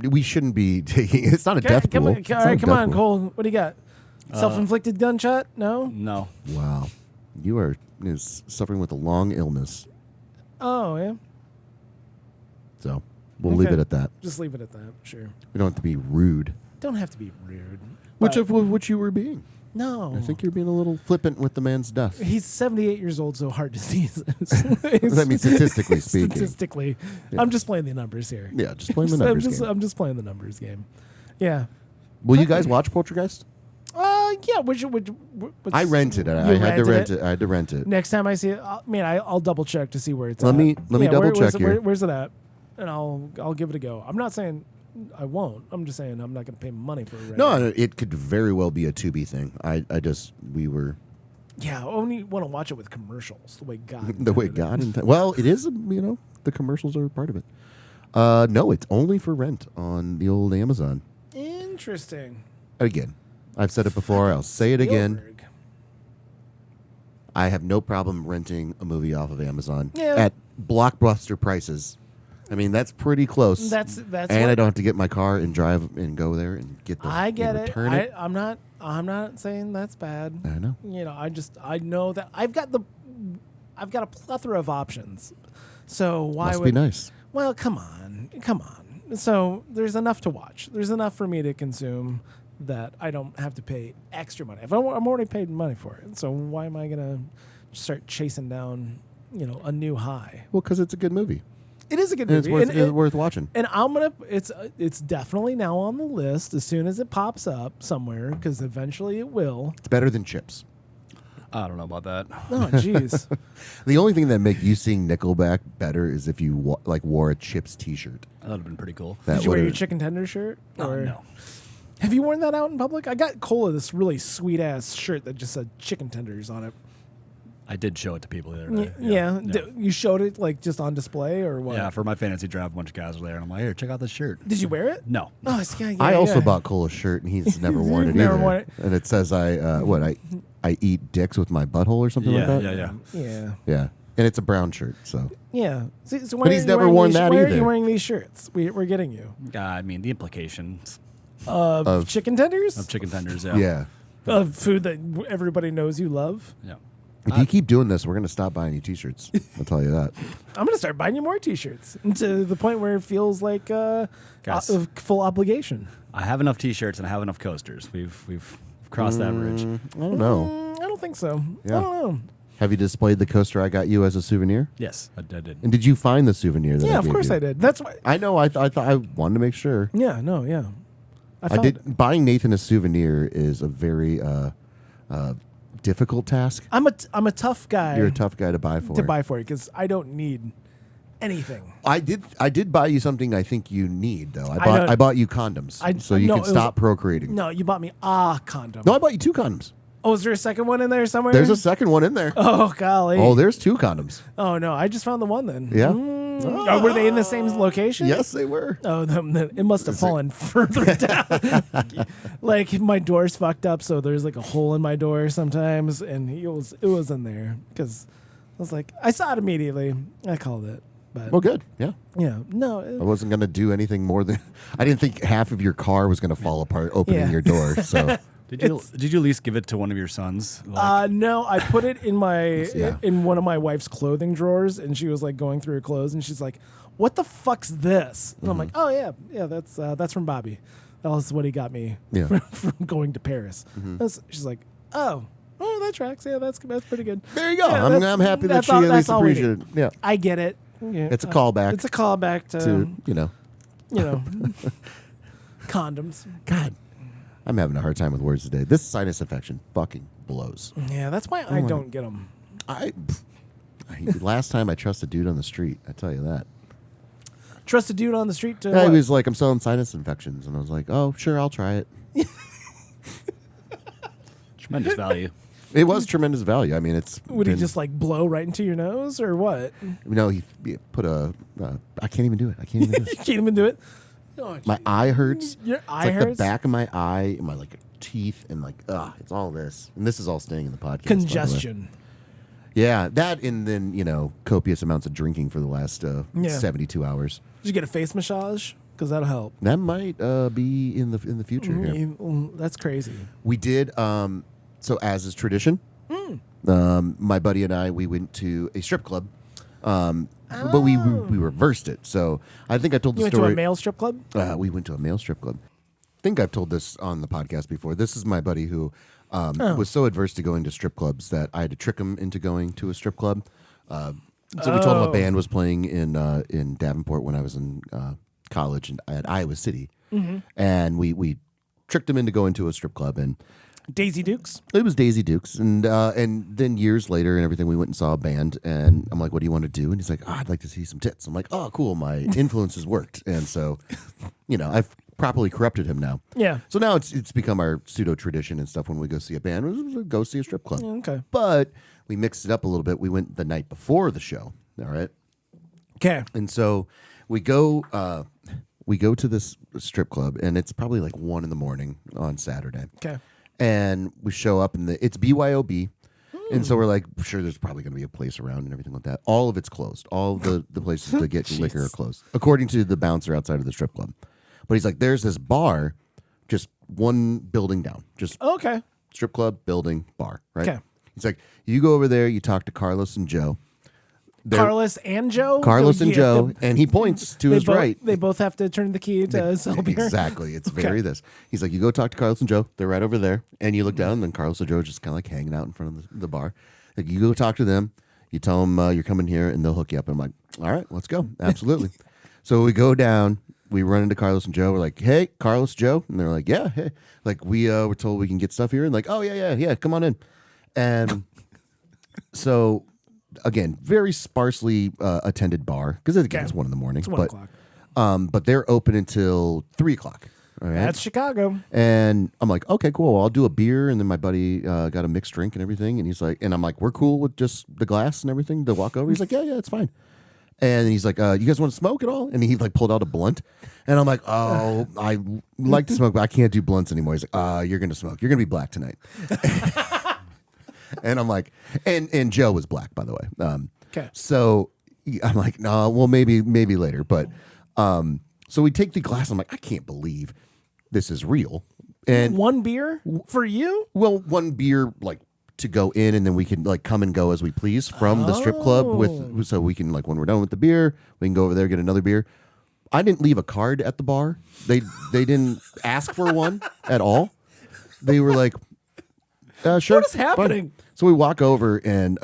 We shouldn't be taking. It's not a death come pool. on, It's all not a right, come death on, pool. Cole. What do you got? Self-inflicted gunshot? No. No, Wow, you are suffering with a long illness. Oh yeah. So we'll leave Okay. it at that. Just leave it at that. Sure. We don't have to be rude. Don't have to be rude. Which but- of which you were being? No. I think you're being a little flippant with the man's death. He's 78 years old, so heart disease. I mean, statistically speaking. Statistically, Yeah. I'm just playing the numbers here. Yeah, just playing the numbers game. I'm just playing the numbers game. Yeah. Will you guys watch Poltergeist? Yeah. What's, I rented it. I You had to rented rent it. I had to rent it. Next time I see it, I'll double check to see where it's Let at. me double check here. Where's it at? And I'll give it a go. I'm not saying I won't. I'm just saying I'm not going to pay money for it. No, it could very well be a Tubi thing. We were Yeah, I only want to watch it with commercials. The way God. the way intended it. God. Well, it is. The commercials are part of it. No, it's only for rent on the old Amazon. Interesting. Again, I've said it before. I'll say it again. Spielberg. I have no problem renting a movie off of Amazon Yeah. at blockbuster prices. I mean, that's pretty close. That's and what- I don't have to get my car and drive and go there and get the. I get and it. return it. I'm not saying that's bad. I know. I know that I've got a plethora of options. So why Must would be nice. Well, come on. So there's enough to watch. There's enough for me to consume that I don't have to pay extra money. I'm already paid money for it. So why am I gonna start chasing down, a new high? Well, because it's a good movie. It is a good And it's movie. worth, it's worth watching. And it's definitely now on the list as soon as it pops up somewhere because eventually it will. It's better than Chips. I don't know about that. Oh, jeez. The only thing that make you seeing Nickelback better is if you wore a Chips T-shirt. That would have been pretty cool. That Did you wear your would've- chicken tender shirt? Oh, Or- no. Have you worn that out in public? I got Cola this really sweet ass shirt that just said chicken tenders on it. I did show it to people the other day. Yeah. You showed it just on display or what? Yeah, for my fantasy draft, a bunch of guys were there, and I'm like, here, check out this shirt. Did you wear it? No. Oh, it's, yeah, I also yeah. bought Cola's shirt, and he's never worn it Never either. worn it. And it says I eat dicks with my butthole or something like that. Yeah. Yeah. Yeah. And it's a brown shirt, so Yeah. So why But are he's you never wearing worn these- that why are either. you wearing these shirts? We're getting you. I mean, the implications Of- Chicken tenders? of chicken tenders. Yeah. yeah. Of food that everybody knows you love. Yeah. If you keep doing this, we're gonna stop buying you T-shirts. I'll tell you that. I'm going to start buying you more T-shirts to the point where it feels like Guys. a full obligation. I have enough T-shirts and I have enough coasters. We've crossed that bridge. I don't know. I don't think so. Yeah. I don't know. Have you displayed the coaster I got you as a souvenir? Yes, I did. And did you find the souvenir? That Yeah, I of gave course you? I did. That's why. I know. I thought I wanted to make sure. Yeah, no, yeah. I did. Buying Nathan a souvenir is a very difficult task. I'm a tough guy. You're a tough guy to buy for. It because I don't need anything. I did buy you something I think you need though. I bought you condoms so you can stop procreating. No, you bought me a condom. No, I bought you 2 condoms. Oh, is there a second one in there somewhere? There's a second one in there. Oh, golly. Oh, there's 2 condoms. Oh, no. I just found the one then. Yeah. Oh, were they in the same location? Yes, they were. Oh, it must have fallen further down. Like my door's fucked up, so there's like a hole in my door sometimes, and it was in there because I was like, I saw it immediately. I called it. But Well, good. Yeah. yeah, no. I wasn't going to do anything more than I didn't think half of your car was going to fall apart opening your door. So Did you at least give it to one of your sons? No, I put it in my Yeah. in one of my wife's clothing drawers, and she was like going through her clothes, and she's like, "What the fuck's this?" And I'm like, "Oh yeah, that's from Bobby. That was what he got me Yeah. from going to Paris." She's like, "Oh, that tracks. Yeah, that's pretty good." there you go. Yeah, I'm happy that she at least all we need. appreciated it. Yeah. I get it. Yeah, It's a callback. It's a callback to To condoms. God, I'm having a hard time with words today. This sinus infection fucking blows. Yeah, that's why I don't get them. Last time I trusted a dude on the street, I tell you that. Trust a dude on the street to. Yeah, he what? was like, I'm selling sinus infections. And I was like, oh, sure, I'll try it. Tremendous value. It was tremendous value. I mean, it's. Would he just like blow right into your nose or what? No, he put a. I can't even do it. I can't even do You it. can't even do it. Oh, My eye hurts. Your It's eye like hurts? the back of my eye and my like teeth and like, it's all this. And this is all staying in the podcast. by the way. Congestion. Yeah, that and then, copious amounts of drinking for the last Yeah. 72 hours. Did you get a face massage? Because that'll help. That might be in the future here. That's crazy. We did, so as is tradition, my buddy and I, we went to a strip club, but we reversed it. So I think I told the You went story. to a male strip club? We went to a male strip club. I think I've told this on the podcast before. This is my buddy who was so adverse to going to strip clubs that I had to trick him into going to a strip club. So we told him a band was playing in Davenport when I was in college and at Iowa City, and we tricked him into going to a strip club, and Daisy Dukes? it was Daisy Dukes, and then years later and everything, we went and saw a band, and I'm like, "What do you want to do?" And he's like, "I'd like to see some tits." I'm like, "Oh, cool, my influences worked," and so, I've properly corrupted him now. Yeah. So now it's become our pseudo tradition and stuff when we go see a band, we go see a strip club. Okay. But we mixed it up a little bit. We went the night before the show. All right. Okay. And so we go to this strip club, and it's probably like 1 a.m. on Saturday. Okay. And we show up, and it's BYOB. And so we're like, sure, there's probably going to be a place around and everything like that. All of it's closed. All of the places to get liquor are closed, according to the bouncer outside of the strip club. But he's like, there's this bar just 1 building down. Just Okay. strip club, building, bar, right? Okay. He's like, you go over there, you talk to Carlos and Joe. Carlos and Joe? Carlos and Yeah, Joe, and he points to his right. They both have to turn the key to sell beer. Exactly. It's very this. He's like, you go talk to Carlos and Joe. They're right over there. And you look down, and then Carlos and Joe are just kind of like hanging out in front of the bar. Like, you go talk to them. You tell them you're coming here, and they'll hook you up. And I'm like, all right, let's go. Absolutely. So we go down. We run into Carlos and Joe. We're like, hey, Carlos, Joe. And they're like, yeah, hey. Like, we were told we can get stuff here. And like, oh, yeah, come on in. And so, again, very sparsely attended bar. Because, again, it's 1 a.m. It's 1 o'clock. But they're open until 3 o'clock. All right. That's Chicago. And I'm like, okay, cool. I'll do a beer. And then my buddy got a mixed drink and everything. And he's like, and I'm like, we're cool with just the glass and everything to walk over. He's like, yeah, it's fine. And he's like, you guys want to smoke at all? And he like pulled out a blunt. And I'm like, oh, I like to smoke, but I can't do blunts anymore. He's like, you're going to smoke. You're going to be black tonight. And I'm like, and Joe was black, by the way. Okay. So I'm like, no, well, maybe later. But so we take the glass. I'm like, I can't believe this is real. And 1 beer for you? well, 1 beer like to go in, and then we can like come and go as we please from the strip club so we can like when we're done with the beer, we can go over there, get another beer. I didn't leave a card at the bar. They didn't ask for one at all. They were like, sure. What is happening? Fine. So we walk over, and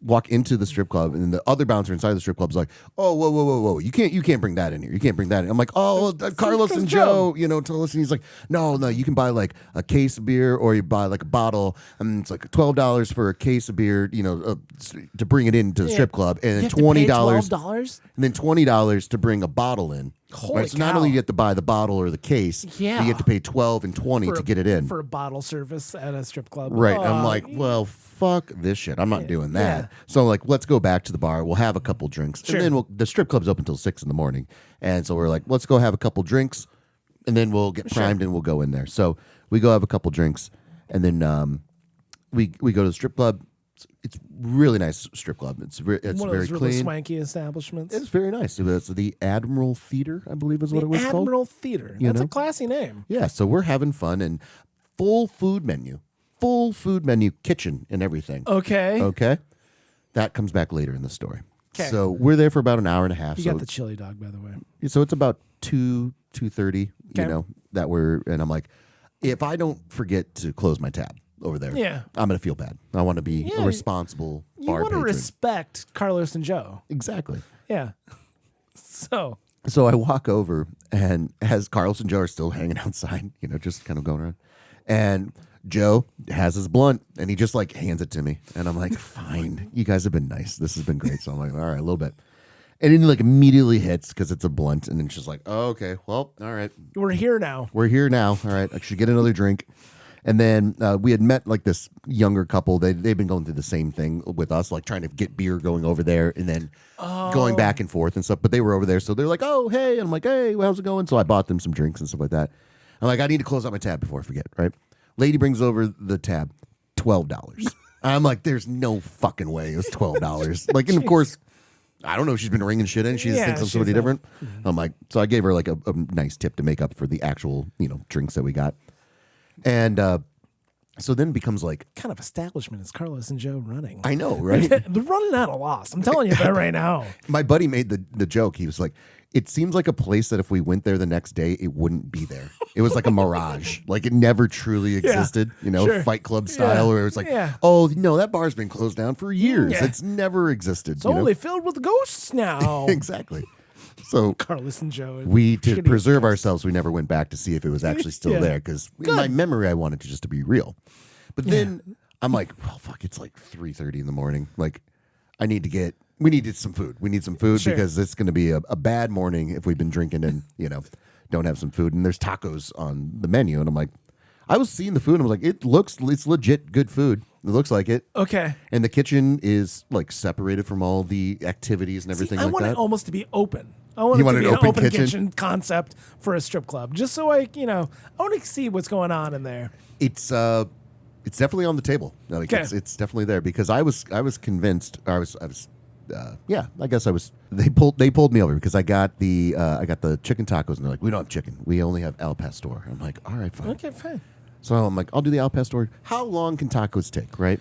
walk into the strip club, and the other bouncer inside the strip club is like, "Oh, whoa! You can't bring that in here. You can't bring that in." I'm like, "Oh, Carlos and Joe, told us." And he's like, "No, you can buy like a case of beer, or you buy like a bottle, and it's like $12 for a case of beer, to bring it into the strip club, and then $20, and then $20 to bring a bottle in." Holy So not only you have to buy the bottle or the case, you have to pay $12 and $20 to get it in for a bottle service at a strip club. Right. I'm like, well, fuck this shit. I'm not doing that. Yeah. So I'm like, let's go back to the bar. We'll have a couple drinks. Sure. And then the strip club's open until 6 a.m. And so we're like, let's go have a couple drinks, and then we'll get primed and we'll go in there. So we go have a couple drinks, and then we go to the strip club. It's really nice strip club. It's one very of those clean. Really swanky establishments. It's very nice. It's the Admiral Theater, I believe is what it was called. Admiral Theater. That's a classy name. Yeah, so we're having fun, and full food menu, kitchen and everything. Okay. That comes back later in the story. Okay. So we're there for about an hour and a half. You got the chili dog, by the way. So it's about 2:30, that and I'm like, if I don't forget to close my tab over there, I'm going to feel bad. I want to be a responsible bar patron. You want to respect Carlos and Joe. Exactly. Yeah. So I walk over, and as Carlos and Joe are still hanging outside, just kind of going around, and Joe has his blunt, and he just like hands it to me, and I'm like, fine, you guys have been nice. This has been great. So I'm like, all right, a little bit. And then like immediately hits because it's a blunt, and then it's just like, oh, okay, well, all right. We're here now. All right, I should get another drink. And then we had met like this younger couple. They've been going through the same thing with us, like trying to get beer going over there and then going back and forth and stuff. But they were over there. So they're like, oh, hey. And I'm like, hey, how's it going? So I bought them some drinks and stuff like that. I'm like, I need to close out my tab before I forget, right? Lady brings over the tab, $12. I'm like, there's no fucking way it was $12. Like, and of course, I don't know if she's been ringing shit in. She just thinks I'm somebody different. I'm like, so I gave her like a nice tip to make up for the actual, drinks that we got. And so then it becomes like... What kind of establishment is Carlos and Joe running? I know, right? They're running at a loss. I'm telling you that right now. My buddy made the joke. He was like, it seems like a place that if we went there the next day, it wouldn't be there. It was like a mirage. Like it never truly existed, Fight Club style, where it was like, oh, no, that bar's been closed down for years. Yeah. It's never existed. It's only filled with ghosts now. Exactly. So Carlos and Joe. To preserve ourselves, we never went back to see if it was actually still there, because in my memory, I wanted to just to be real. But then I'm like, well, fuck, it's like 3:30 in the morning. Like, we needed some food. We need some food because it's going to be a bad morning if we've been drinking and, don't have some food. And there's tacos on the menu. And I'm like, I was seeing the food and I was like, it's legit good food. It looks like it. Okay. And the kitchen is like separated from all the activities and everything like that. I want it almost to be open. I want it to be an open kitchen concept for a strip club. Just so I want to see what's going on in there. It's definitely on the table. Like it's definitely there, because I was convinced. I guess I was. They pulled me over because I got the chicken tacos, and they're like, we don't have chicken. We only have al pastor. I'm like, all right, fine. Okay, fine. So I'm like, I'll do the al pastor. How long can tacos take, right?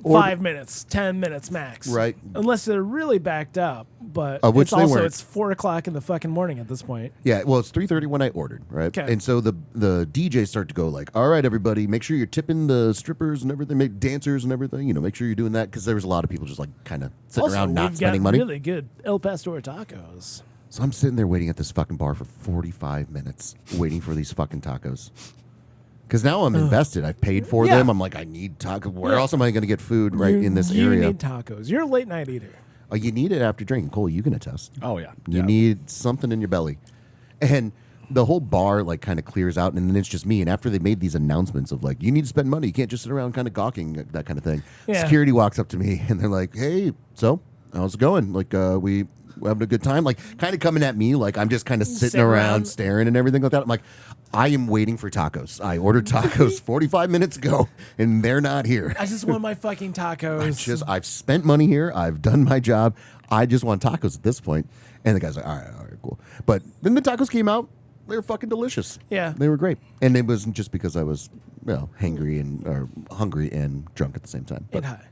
5 minutes, 10 minutes max. Right. Unless they're really backed up. But it's 4 o'clock in the fucking morning at this point. Yeah, well, it's 3:30 when I ordered, right? Okay. And so the DJs start to go like, all right, everybody, make sure you're tipping the strippers and everything, make dancers and everything, make sure you're doing that, because there was a lot of people just like kind of sitting around not spending money. Really good El Pastor tacos. So I'm sitting there waiting at this fucking bar for 45 minutes, waiting for these fucking tacos. Because now I'm invested. I've paid for them. I'm like, I need tacos. Where else am I going to get food in this area? You need tacos. You're a late night eater. Oh, you need it after drinking. Cole, you can attest. Oh, yeah. You need something in your belly. And the whole bar like kind of clears out, and then it's just me. And after they made these announcements of like, you need to spend money. You can't just sit around kind of gawking, that kind of thing. Yeah. Security walks up to me, and they're like, hey, so how's it going? Like, we having a good time? Like, kind of coming at me like I'm just kind of sitting around staring and everything like that. I'm like, I am waiting for tacos. I ordered tacos 45 minits ago, and they're not here. I just want my fucking tacos. I've spent money here. I've done my job. I just want tacos at this point. And the guy's like, all right, cool. But then the tacos came out. They were fucking delicious. Yeah. They were great. And it wasn't just because I was hungry and drunk at the same time. And high.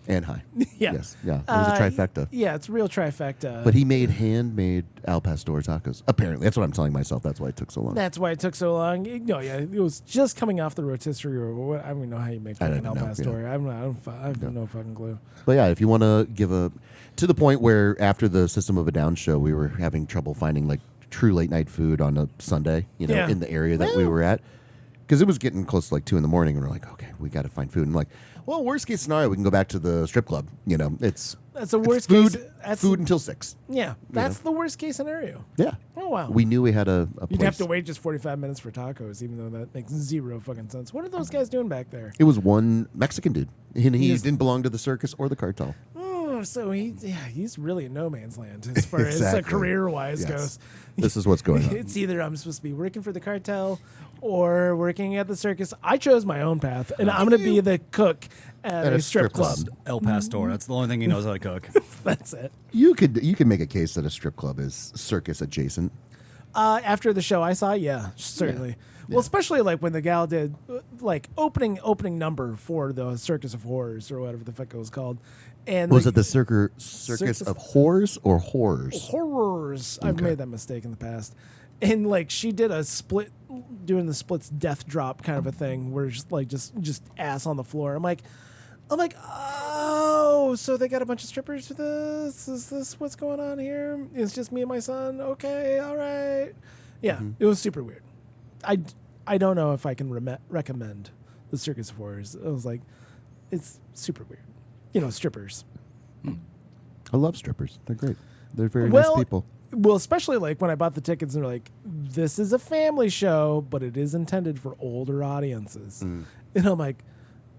And high. Yeah. Yes. Yeah. It was a trifecta. Yeah, it's a real trifecta. But he made handmade al pastor tacos. Apparently, that's what I'm telling myself. That's why it took so long. That's why it took so long. No, yeah, it was just coming off the rotisserie or what. I don't even know how you make fucking al pastor. I have no fucking clue. But yeah, if you want to give to the point where after the System of a Down show, we were having trouble finding like true late night food on a Sunday, in the area that we were at. Because it was getting close to like 2 a.m. and we're like, okay, we got to find food. And like, well, worst case scenario, we can go back to the strip club. That's the worst food, case. That's food until 6. Yeah, that's the worst case scenario. Yeah. Oh wow. We knew we had a place. You'd have to wait just 45 minutes for tacos, even though that makes zero fucking sense. What are those guys doing back there? It was one Mexican dude, and he didn't belong to the circus or the cartel. Oh, so he's really in no man's land as far Exactly. as career-wise Yes. goes. This is what's going on. It's either I'm supposed to be working for the cartel or working at the circus. I chose my own path, and I'm going to be the cook at a strip club. El Pastor. That's the only thing he knows how to cook. That's it. You could make a case that a strip club is circus adjacent. After the show I saw, yeah, certainly. Well, especially like when the gal did like opening number for the Circus of Horrors or whatever the fuck it was called. And Was it the circus of whores or horrors? Horrors. I've made that mistake in the past. And like she did a doing the splits death drop kind of a thing where just ass on the floor. I'm like, oh, so they got a bunch of strippers for this? Is this what's going on here? It's just me and my son. Okay, all right. Yeah, It was super weird. I don't know if I can recommend the Circus of Horrors. I was like, it's super weird. Strippers. I love strippers. They're great. They're very Well, nice people. Well, especially like when I bought the tickets and they're like, this is a family show, but it is intended for older audiences. And I'm like,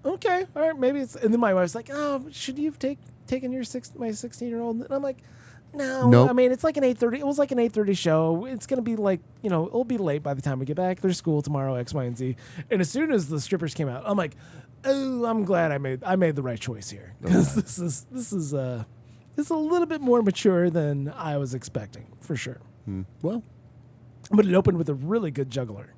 okay, all right, maybe it's. And then my wife's like, oh, should you have taken my 16-year-old? And I'm like, no. Nope. I mean, it's like an 8:30. It was like an 8:30 show. It's gonna be like, it'll be late by the time we get back. There's school tomorrow, X, Y, and Z. And as soon as the strippers came out, I'm like, oh, I'm glad I made the right choice here because this is a little bit more mature than I was expecting for sure. Well, But it opened with a really good juggler.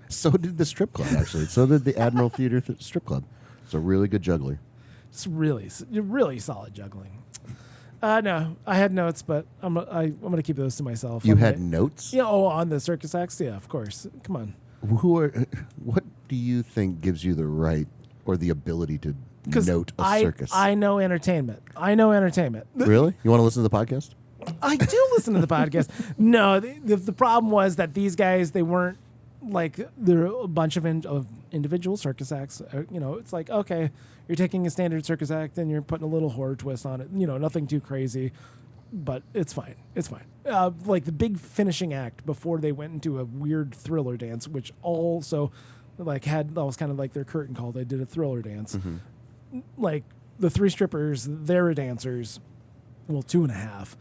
so did the strip club, actually. So did the Admiral Theater strip club. It's a really good juggler. It's really solid juggling. No, I had notes, but I'm gonna keep those to myself. You had notes? Yeah. On the circus acts. Yeah, of course. Come on. What do you think gives you the right or the ability to note a circus? I know entertainment. Really? You want to listen to the podcast? I do listen to the podcast. No, the problem was that these guys, they weren't like, they're a bunch of individual circus acts. It's like, okay, you're taking a standard circus act and you're putting a little horror twist on it. Nothing too crazy, but it's fine. It's fine. Like the big finishing act before they went into a weird thriller dance, which also that was kind of like their curtain call. They did a thriller dance. Like the 3 strippers, they're dancers. Well, 2.5.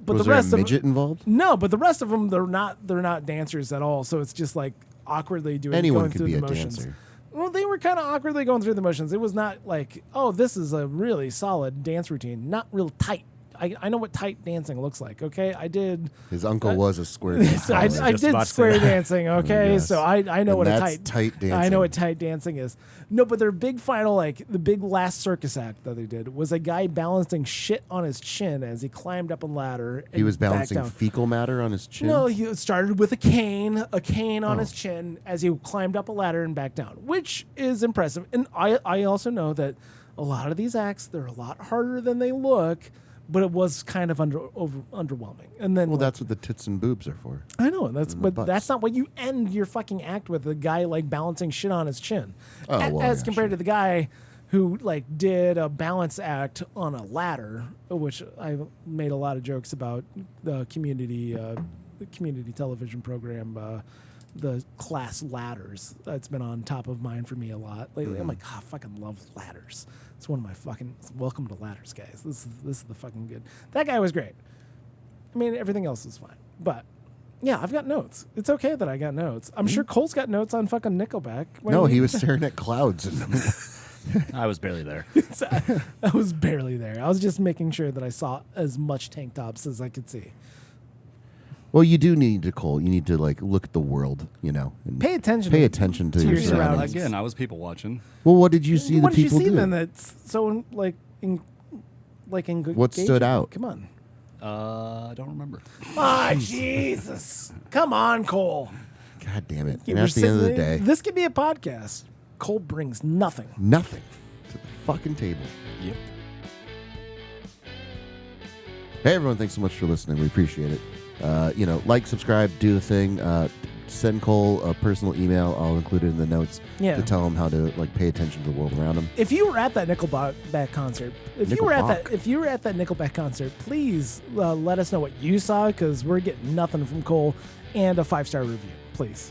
But Was the there rest a midget involved? No, but the rest of them, they're not dancers at all. So it's just like awkwardly Anyone going could through be the a motions. dancer. Well, they were kind of awkwardly going through the motions. It was not like, oh, this is a really solid dance routine. Not real tight. I know what tight dancing looks like. Okay, I did. His uncle was a square dance. So I just did about to say square that. dancing. Okay, Yes. so I know And what that's tight dancing. I know what tight dancing is. No, but their big final, like the big last circus act that they did was a guy balancing shit on his chin as he climbed up a ladder. And He was back balancing down. fecal matter on his chin? No, he started with a cane on his chin as he climbed up a ladder and back down, which is impressive. And I also know that a lot of these acts, they're a lot harder than they look, but it was kind of underwhelming. And then, Well, that's what the tits and boobs are for. I know, and but butts. that's not what you end your fucking act with. A guy like balancing shit on his chin, Oh, well, as yeah, compared sure. to the guy who like did a balance act on a ladder, which I made a lot of jokes about the community television program, the Class Ladders. That's been on top of mind for me a lot lately. I'm like, I fucking love ladders. It's one of my fucking welcome to ladders, guys. This is the fucking good. That guy was great. I mean, everything else is fine, but yeah, I've got notes. It's okay that I got notes. I'm sure Cole's got notes on fucking Nickelback. No, he was staring at clouds. And I was barely there. I was barely there. I was just making sure that I saw as much tank tops as I could see. Well, you do need to, Cole. You need to like look at the world, and Pay attention. Pay attention to your your surroundings. surroundings. Again, I was people watching. Well, what did you see What the did you people see do? then that's so like in good? What stood out? Come on. I don't remember. Ah, Jesus. Come on, Cole. God damn it! You And were at the end of the sitting there- day, This could be a podcast. Cole brings nothing. nothing to the fucking table. Yep. Hey, everyone! Thanks so much for listening. We appreciate it. Like, subscribe, do the thing. Send Cole a personal email. I'll include it in the notes Yeah. to tell him how to like pay attention to the world around him. If you were at that Nickelback concert, if you were at that Nickelback concert, please let us know what you saw because we're getting nothing from Cole and a 5-star review, please.